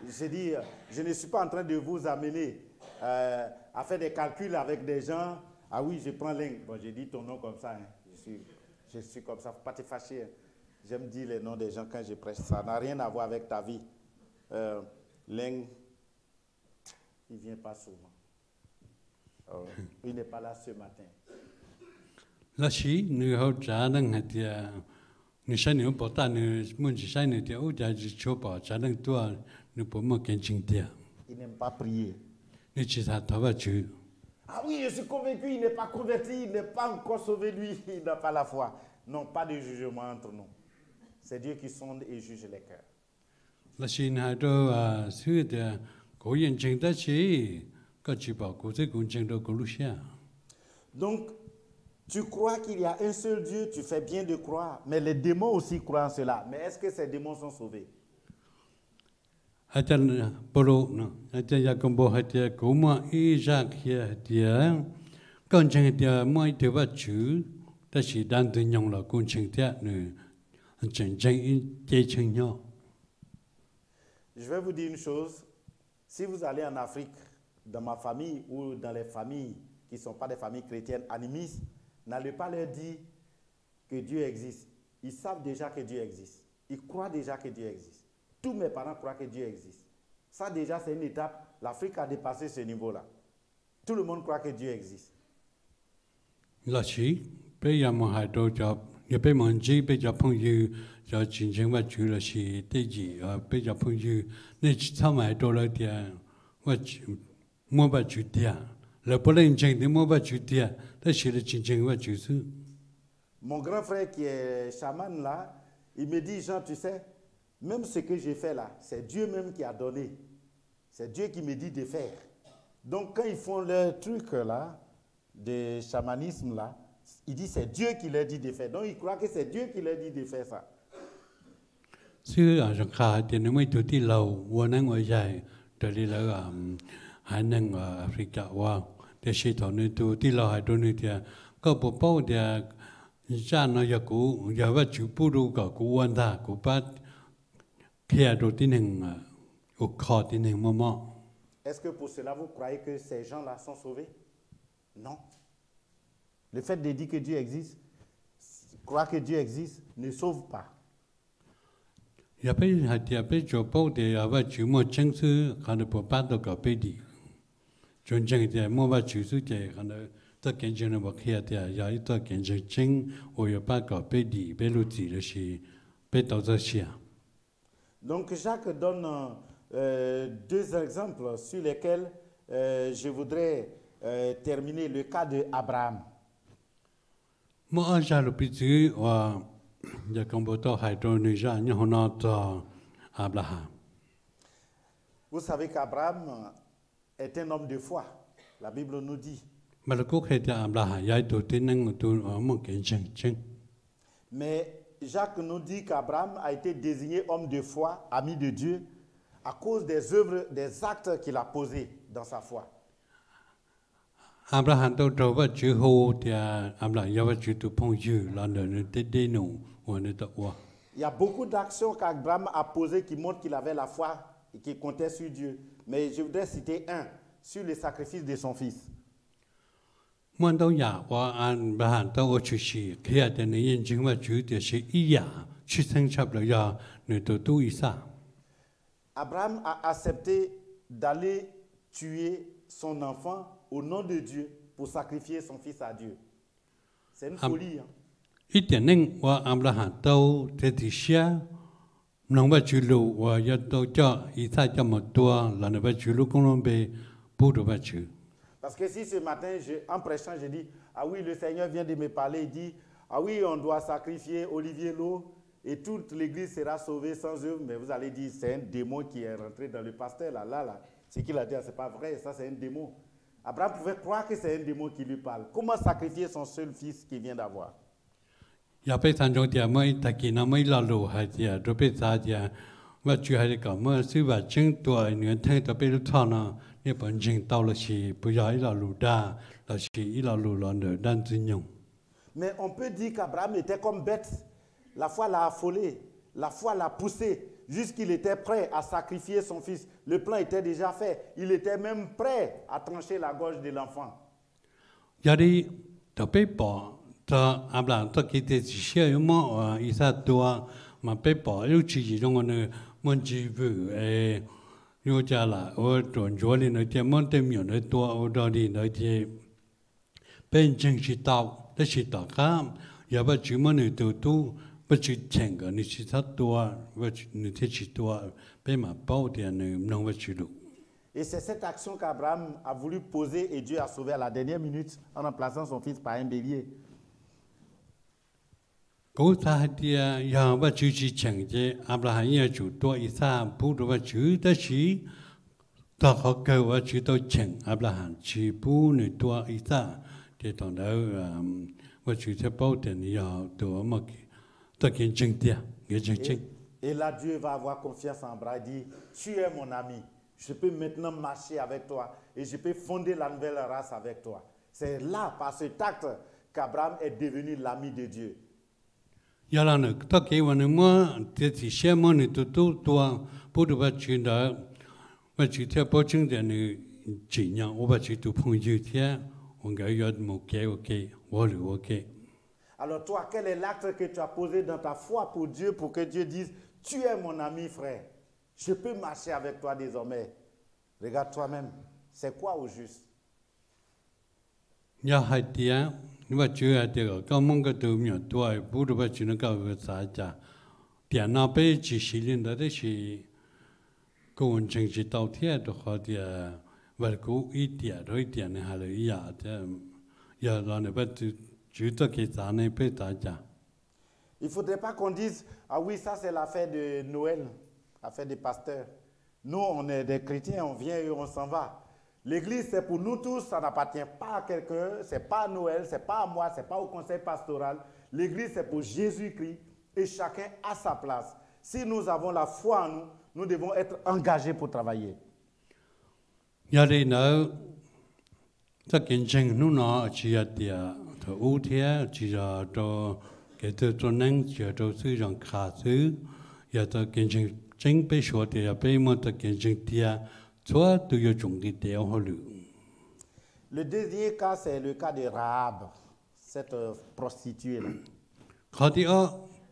Je dis, je ne suis pas en train de vous amener à faire des calculs avec des gens. Ah oui, je prends l'un. Bon, j'ai dit ton nom comme ça. Hein. Je suis comme ça. Il ne faut pas te fâcher. Hein. J'aime dire les noms des gens quand je prêche. Ça n'a rien à voir avec ta vie. L'un, il ne vient pas souvent. Il n'est pas là ce matin. Là, si nous avons déjà nous sommes pas tant nous sommes déjà au déjà du chopa, déjà toi nous pouvons qu'enchaîner. Il n'aime pas prier. Nous sommes à tu. Ah oui, je suis convaincu, il n'est pas converti, il n'est pas encore sauvé lui, il n'a pas la foi. Non, pas de jugement entre nous. C'est Dieu qui sonde et juge les cœurs. Là, si nous avons su de qu'enchaîner c'est que tu pas que c'est qu'enchaîner que l'ouïa. Donc, Tu crois qu'il y a un seul Dieu, tu fais bien de croire. Mais les démons aussi croient en cela. Mais est-ce que ces démons sont sauvés? อาจารย์ปโรเนาะอาจารย์ยากมบอกให้เดียกูมาอีจากเฮียเดียก่อนเชิงเดียไม่เดียวว่าชื่อแต่สิดันตุยองเราก่อนเชิงเดียเนี่ยเชิงเชิงเจเชิงเนาะ Je vais vous dire une chose. Si vous allez en Afrique, dans ma famille ou dans les familles qui ne sont pas des familles chrétiennes animistes, n'allez pas leur dire que Dieu existe. Ils savent déjà que Dieu existe. Ils croient déjà que Dieu existe. Tous mes parents croient que Dieu existe. Ça déjà, c'est une étape. L'Afrique a dépassé ce niveau-là. Tout le monde croit que Dieu existe. เราชี้ไปยังมหาตัวจะอย่าไปมันจีไปจะพึ่งยืจะจริงๆว่าชื่อเราชี้ได้จีไปจะพึ่งยืในสมัยตัวเราเดียว่ามั่วว่าชื่อเดียเรา不能จริงที่มั่วว่าชื่อเดียแต่ชี้เราจริงๆว่าชื่อซื่อ Mon grand frère qui est chaman là, il me dit, Jean, tu sais, même ce que j'ai fait là, c'est Dieu même qui a donné. C'est Dieu qui me dit de faire. Donc quand ils font leur truc là, de chamanisme là, il dit c'est Dieu qui leur dit de faire. Donc ils croient que c'est Dieu qui leur dit de faire ça. ซื้ออาจจะขาดแต่ไม่ตัวที่เราวันนั้นว่าใหญ่แต่ที่เราหานั่งแอฟริกาว่าแต่ชีตอนนี้ตัวที่เราหาตัวนี้เดียก็ปกป้องเดียจานนายกูอย่าว่าจูปูรูกับกูวันตากูปัดแค่ตัวที่หนึ่งอุคอที่หนึ่งมั่ว Est-ce que pour cela vous croyez que ces gens-là sont sauvés? Non. Le fait de dire que Dieu existe, croire que Dieu existe, ne sauve pas. อย่าไปหาเดียไปจบป้องเดียว่าจูมั่วจังซื้อขันปกป้องตัวกับไปดีจนจังเดียมั่วว่าจูซื้อเจขันตัวเก่งจังบอกแค่เดียอย่าตัวเก่งจังโอ้ยป้ากับไปดีไปรู้จีเลยสิไปต่อจะเสีย Donc Jacques donne deux exemples sur lesquels je voudrais terminer le cas de Abraham. เมื่ออาจารย์พิจิตรว่าอยากกำบอกต่อให้ตัวนิจานี่หัวหน้าต่ออับราฮัม Vous savez qu'Abraham est un homme de foi. La Bible nous dit. มาแล้วก็ให้ที่อับราฮัมย้ายตัวที่นั่งตัวมั่งเก่งจัง Mais Jacques nous dit qu'Abraham a été désigné homme de foi, ami de Dieu, à cause des œuvres, des actes qu'il a posés dans sa foi. อับราฮัมตัวว่าชื่อโฮที่อับราฮัมยาว่าชื่อตัวพงยืหลังเดินเตเดนูวันนี้ตัว Il y a beaucoup d'actions qu'Abraham a posées qui montrent qu'il avait la foi et qu'il comptait sur Dieu. Mais je voudrais citer un, sur le sacrifice de son fils. มันต้องอยากว่าอันบาหันต้องเอาชื่อชีแค่แต่ในยินจริงว่าชื่อเดียชื่ออียาชื่อสังชับเลยยาในตัวตู้อีสา Abraham a accepté d'aller tuer son enfant au nom de Dieu pour sacrifier son fils à Dieu. C'est une folie. อีแต่นึงว่าอับราฮัมต้องเทติเชียน้องว่าชื่อลูกว่ายัดตัวเจ้าอีสาจะหมดตัวหลังว่าชื่อลูกก็ลงไปพูดว่าชื่อ Parce que si ce matin, en prêchant, je dis, ah oui, le Seigneur vient de me parler, il dit, ah oui, on doit sacrifier Olivier Lo et toute l'église sera sauvée sans eux. Mais vous allez dire, c'est un démon qui est rentré dans le pasteur, là. Ce qu'il a dit, c'est pas vrai, ça c'est un démon. Abraham pouvait croire que c'est un démon qui lui parle. Comment sacrifier son seul fils qu'il vient d'avoir? อย่าไปทันจงเดียไม่ตะกี้นะไม่ละลูให้เดียโดยไปซาเดียว่าช่วยให้กับเมื่อซื้อว่าจึงตัวเหนือแท้ตัวไปรู้ท่านะเนี่ยเป็นจริงเต่าละชีปุยาอีละลูดาละชีอีละลูหลอนเดินด้านจินยง Mais on peut dire qu'Abraham était comme bête. La foi l'a affolé, la foi l'a poussé, jusqu'il était prêt à sacrifier son fils. Le plan était déjà fait. Il était même prêt à trancher la gorge de l'enfant. อย่าได้ตัวไปป่อตัวอับราฮัมตัวกิเตจิเชียอยู่มั่วอีสาตัวมาไปป่ออยู่ชีจิตรงนั้นมันจีบุอยู่จ้าละว่าตัวจวนเลยนะเจ้ามันเต็มอยู่ในตัวดอดีนะเจ้าเป็นจริงชิตาวแต่ชิตาข้ามอย่าว่าจิมันในตัวตู้ว่าจิเชงกันในชิตาตัวว่าในที่ชิตัวเป็นมาเป้าเดียนน้องว่าชิลู Et c'est cette action qu'Abraham a voulu poser et Dieu a sauvé à la dernière minute en remplaçant son fils par un bélier. กูสาเดียยาว่าชื่อชิเชงเจ้อับราฮัมยังจุดตัวอีสานพูดว่าชื่อแต่ชีตัวเขาเกิดว่าชื่อตัวเชงอับราฮัมชื่อผู้ในตัวอีสานที่ตอนนั้นว我主贴包点你要对我么的见证的，也见证。Et là, Dieu va avoir confiance en Abraham et dire, tu es mon ami, je peux maintenant marcher avec toi et je peux fonder la nouvelle race avec toi. C'est là, par cet acte, qu'Abraham est devenu l'ami de Dieu. 要让呢，他给我呢么，这些些么呢都多，不都把去的，我去贴保证的呢，尽量我把去都朋友贴，我该要么给我给，我留我给。 Alors toi, quel est l'acte que tu as posé dans ta foi pour Dieu, pour que Dieu dise, tu es mon ami frère, je peux marcher avec toi désormais. Regarde toi-même, c'est quoi au juste? 要海点，你把主要这个搞么个都没有多，不都把只能搞个啥家，电脑被机器人的这些，个人城市到天都好的，外国一点都一点的还是一样的，要让你把就这个啥呢被大家。 Il ne faudrait pas qu'on dise, ah oui, ça c'est l'affaire de Noël, l'affaire des pasteurs. Nous, on est des chrétiens, on vient et on s'en va. L'église, c'est pour nous tous, ça n'appartient pas à quelqu'un, ce n'est pas à Noël, ce n'est pas à moi, ce n'est pas au conseil pastoral. L'église, c'est pour Jésus-Christ et chacun a sa place. Si nous avons la foi en nous, nous devons être engagés pour travailler. 要的呢，这见证侬呢，只要的，他五天只要到。 cái từ cho nên giờ đầu tư rằng khá thứ, giờ ta kiến chứng chính bây giờ thì bây giờ ta kiến chứng tia, cho tôi yêu chúng cái điều họ lựa. Le deuxième cas, c'est le cas de Rahab, cette prostituée là. Khi thì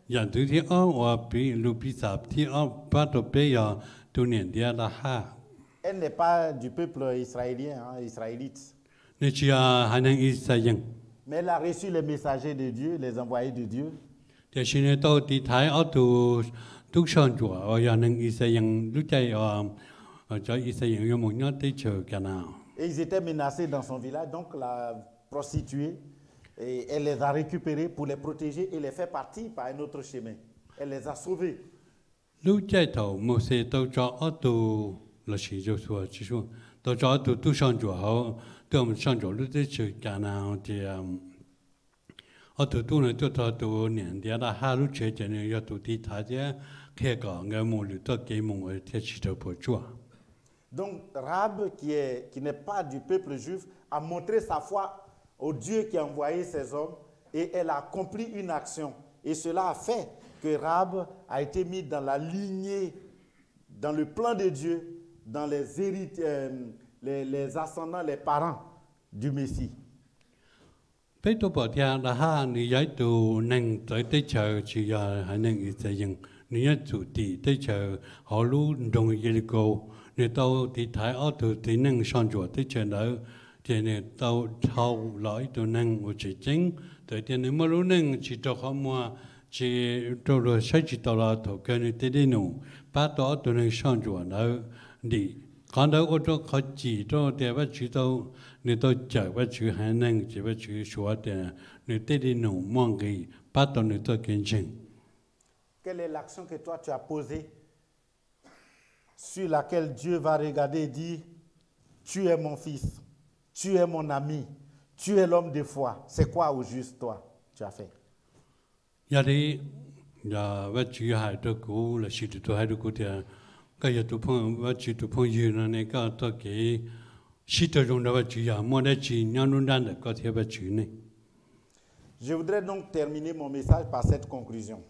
giờ thứ thì và bị lúc bị sập thì bắt đầu bây giờ tôi nhận dia là ha. Elle n'est pas du peuple israélien, hein, israélite. Nên chỉ hai nàng Israel. Mais elle a reçu les messagers de Dieu, les envoyés de Dieu. Et ils étaient menacés dans son village, donc la prostituée, et elle les a récupérés pour les protéger et les faire partir par un autre chemin. Elle les a sauvés. Donc Rahab, qui n'est pas du peuple juif, a montré sa foi au Dieu qui a envoyé ses hommes et elle a accompli une action. Et cela a fait que Rahab a été mis dans la lignée, dans le plan de Dieu, dans les héritiers, les ascendants, les parents du Messie. Peto bảo theo là ha ni giải tù năng tới tới chờ chỉ giờ hai năng ít xây dựng ni giải tù tỷ tới chờ họ lú đồng Jericho ni tàu tỷ thái ở tù tỷ năng sang chùa tới chờ đỡ thì ni tàu thâu lõi tù năng của chỉ chính tới thì ni mà lú năng chỉ cho họ mua chỉ cho rồi sai chỉ tàu là tàu cái ni tới đi nụ bắt đó tù năng sang chùa đỡ đi còn đâu ở chỗ họ chỉ cho để bắt chỉ tàu nếu tôi chờ bắt chữ hai năng chỉ bắt chữ số tiền nếu tới đi nụ mong cái bắt đầu nếu tôi kiến chứng. Quelle est l'action que toi tu as posée sur laquelle Dieu va regarder et dire tu es mon fils, tu es mon ami, tu es l'homme de foi. C'est quoi au juste toi tu as fait? Giờ đi giờ bắt chữ hai đứa cũ là sự tôi hai đứa cũ thì cái giờ tôi phong bắt chữ tôi phong gì là này cái tôi cái Je voudrais donc terminer mon message par cette conclusion.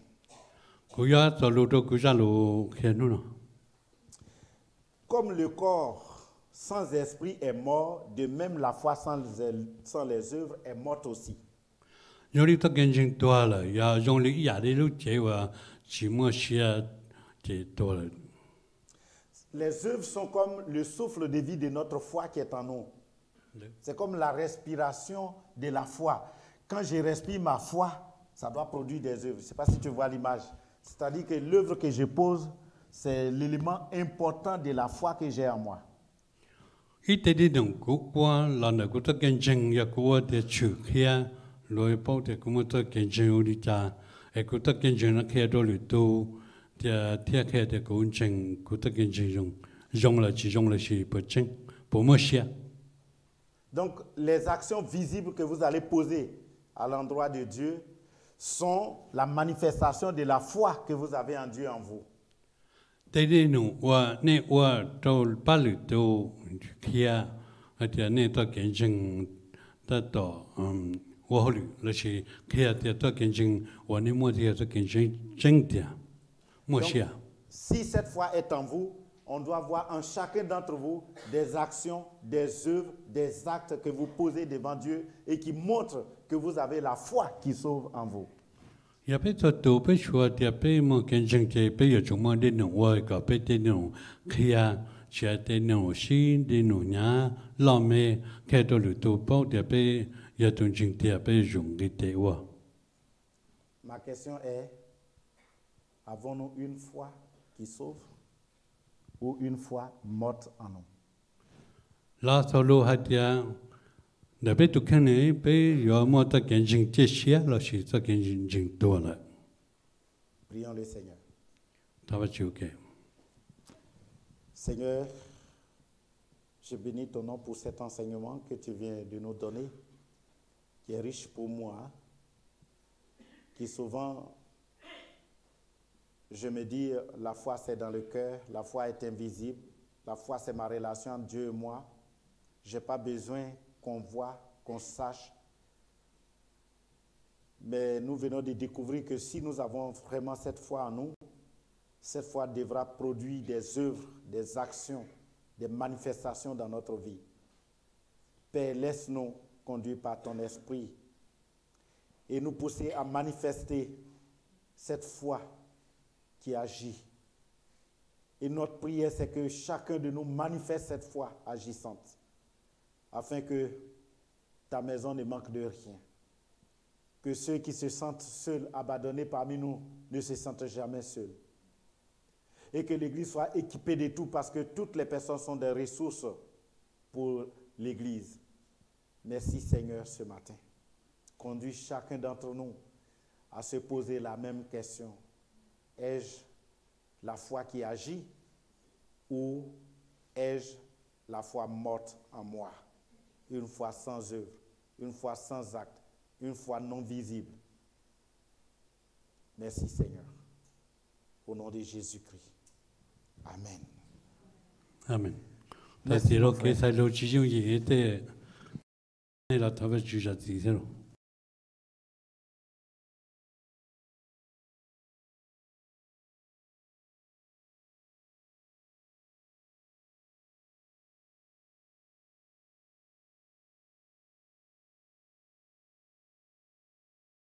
Comme le corps sans esprit est mort, de même la foi sans les œuvres est morte aussi. Les œuvres sont comme le souffle de vie de notre foi qui est en nous. C'est comme la respiration de la foi. Quand je respire ma foi, ça doit produire des œuvres. Je ne sais pas si tu vois l'image. C'est-à-dire que l'œuvre que je pose, c'est l'élément important de la foi que j'ai en moi. Donc, les actions visibles que vous allez poser à l'endroit de Dieu sont la manifestation de la foi que vous avez en Dieu en vous. Donc, si cette foi est en vous, on doit voir en chacun d'entre vous des actions, des œuvres, des actes que vous posez devant Dieu et qui montrent que vous avez la foi qui sauve en vous. Ma question est, avons-nous une foi qui sauve ou une foi morte en nous? Prions le Seigneur. Seigneur, je bénis ton nom pour cet enseignement que tu viens de nous donner, qui est riche pour moi, qui souvent, je me dis, la foi c'est dans le cœur, la foi est invisible, la foi c'est ma relation entre Dieu et moi. Je n'ai pas besoin qu'on voit, qu'on sache. Mais nous venons de découvrir que si nous avons vraiment cette foi en nous, cette foi devra produire des œuvres, des actions, des manifestations dans notre vie. Père, laisse-nous conduire par ton esprit et nous pousser à manifester cette foi qui agit. Et notre prière, c'est que chacun de nous manifeste cette foi agissante, afin que ta maison ne manque de rien. Que ceux qui se sentent seuls, abandonnés parmi nous, ne se sentent jamais seuls. Et que l'Église soit équipée de tout, parce que toutes les personnes sont des ressources pour l'Église. Merci Seigneur ce matin. Conduis chacun d'entre nous à se poser la même question. Ai-je la foi qui agit ou ai-je la foi morte en moi? Une foi sans œuvre, une foi sans acte, une foi non visible. Merci Seigneur. Au nom de Jésus-Christ. Amen. Amen. Merci, mon frère.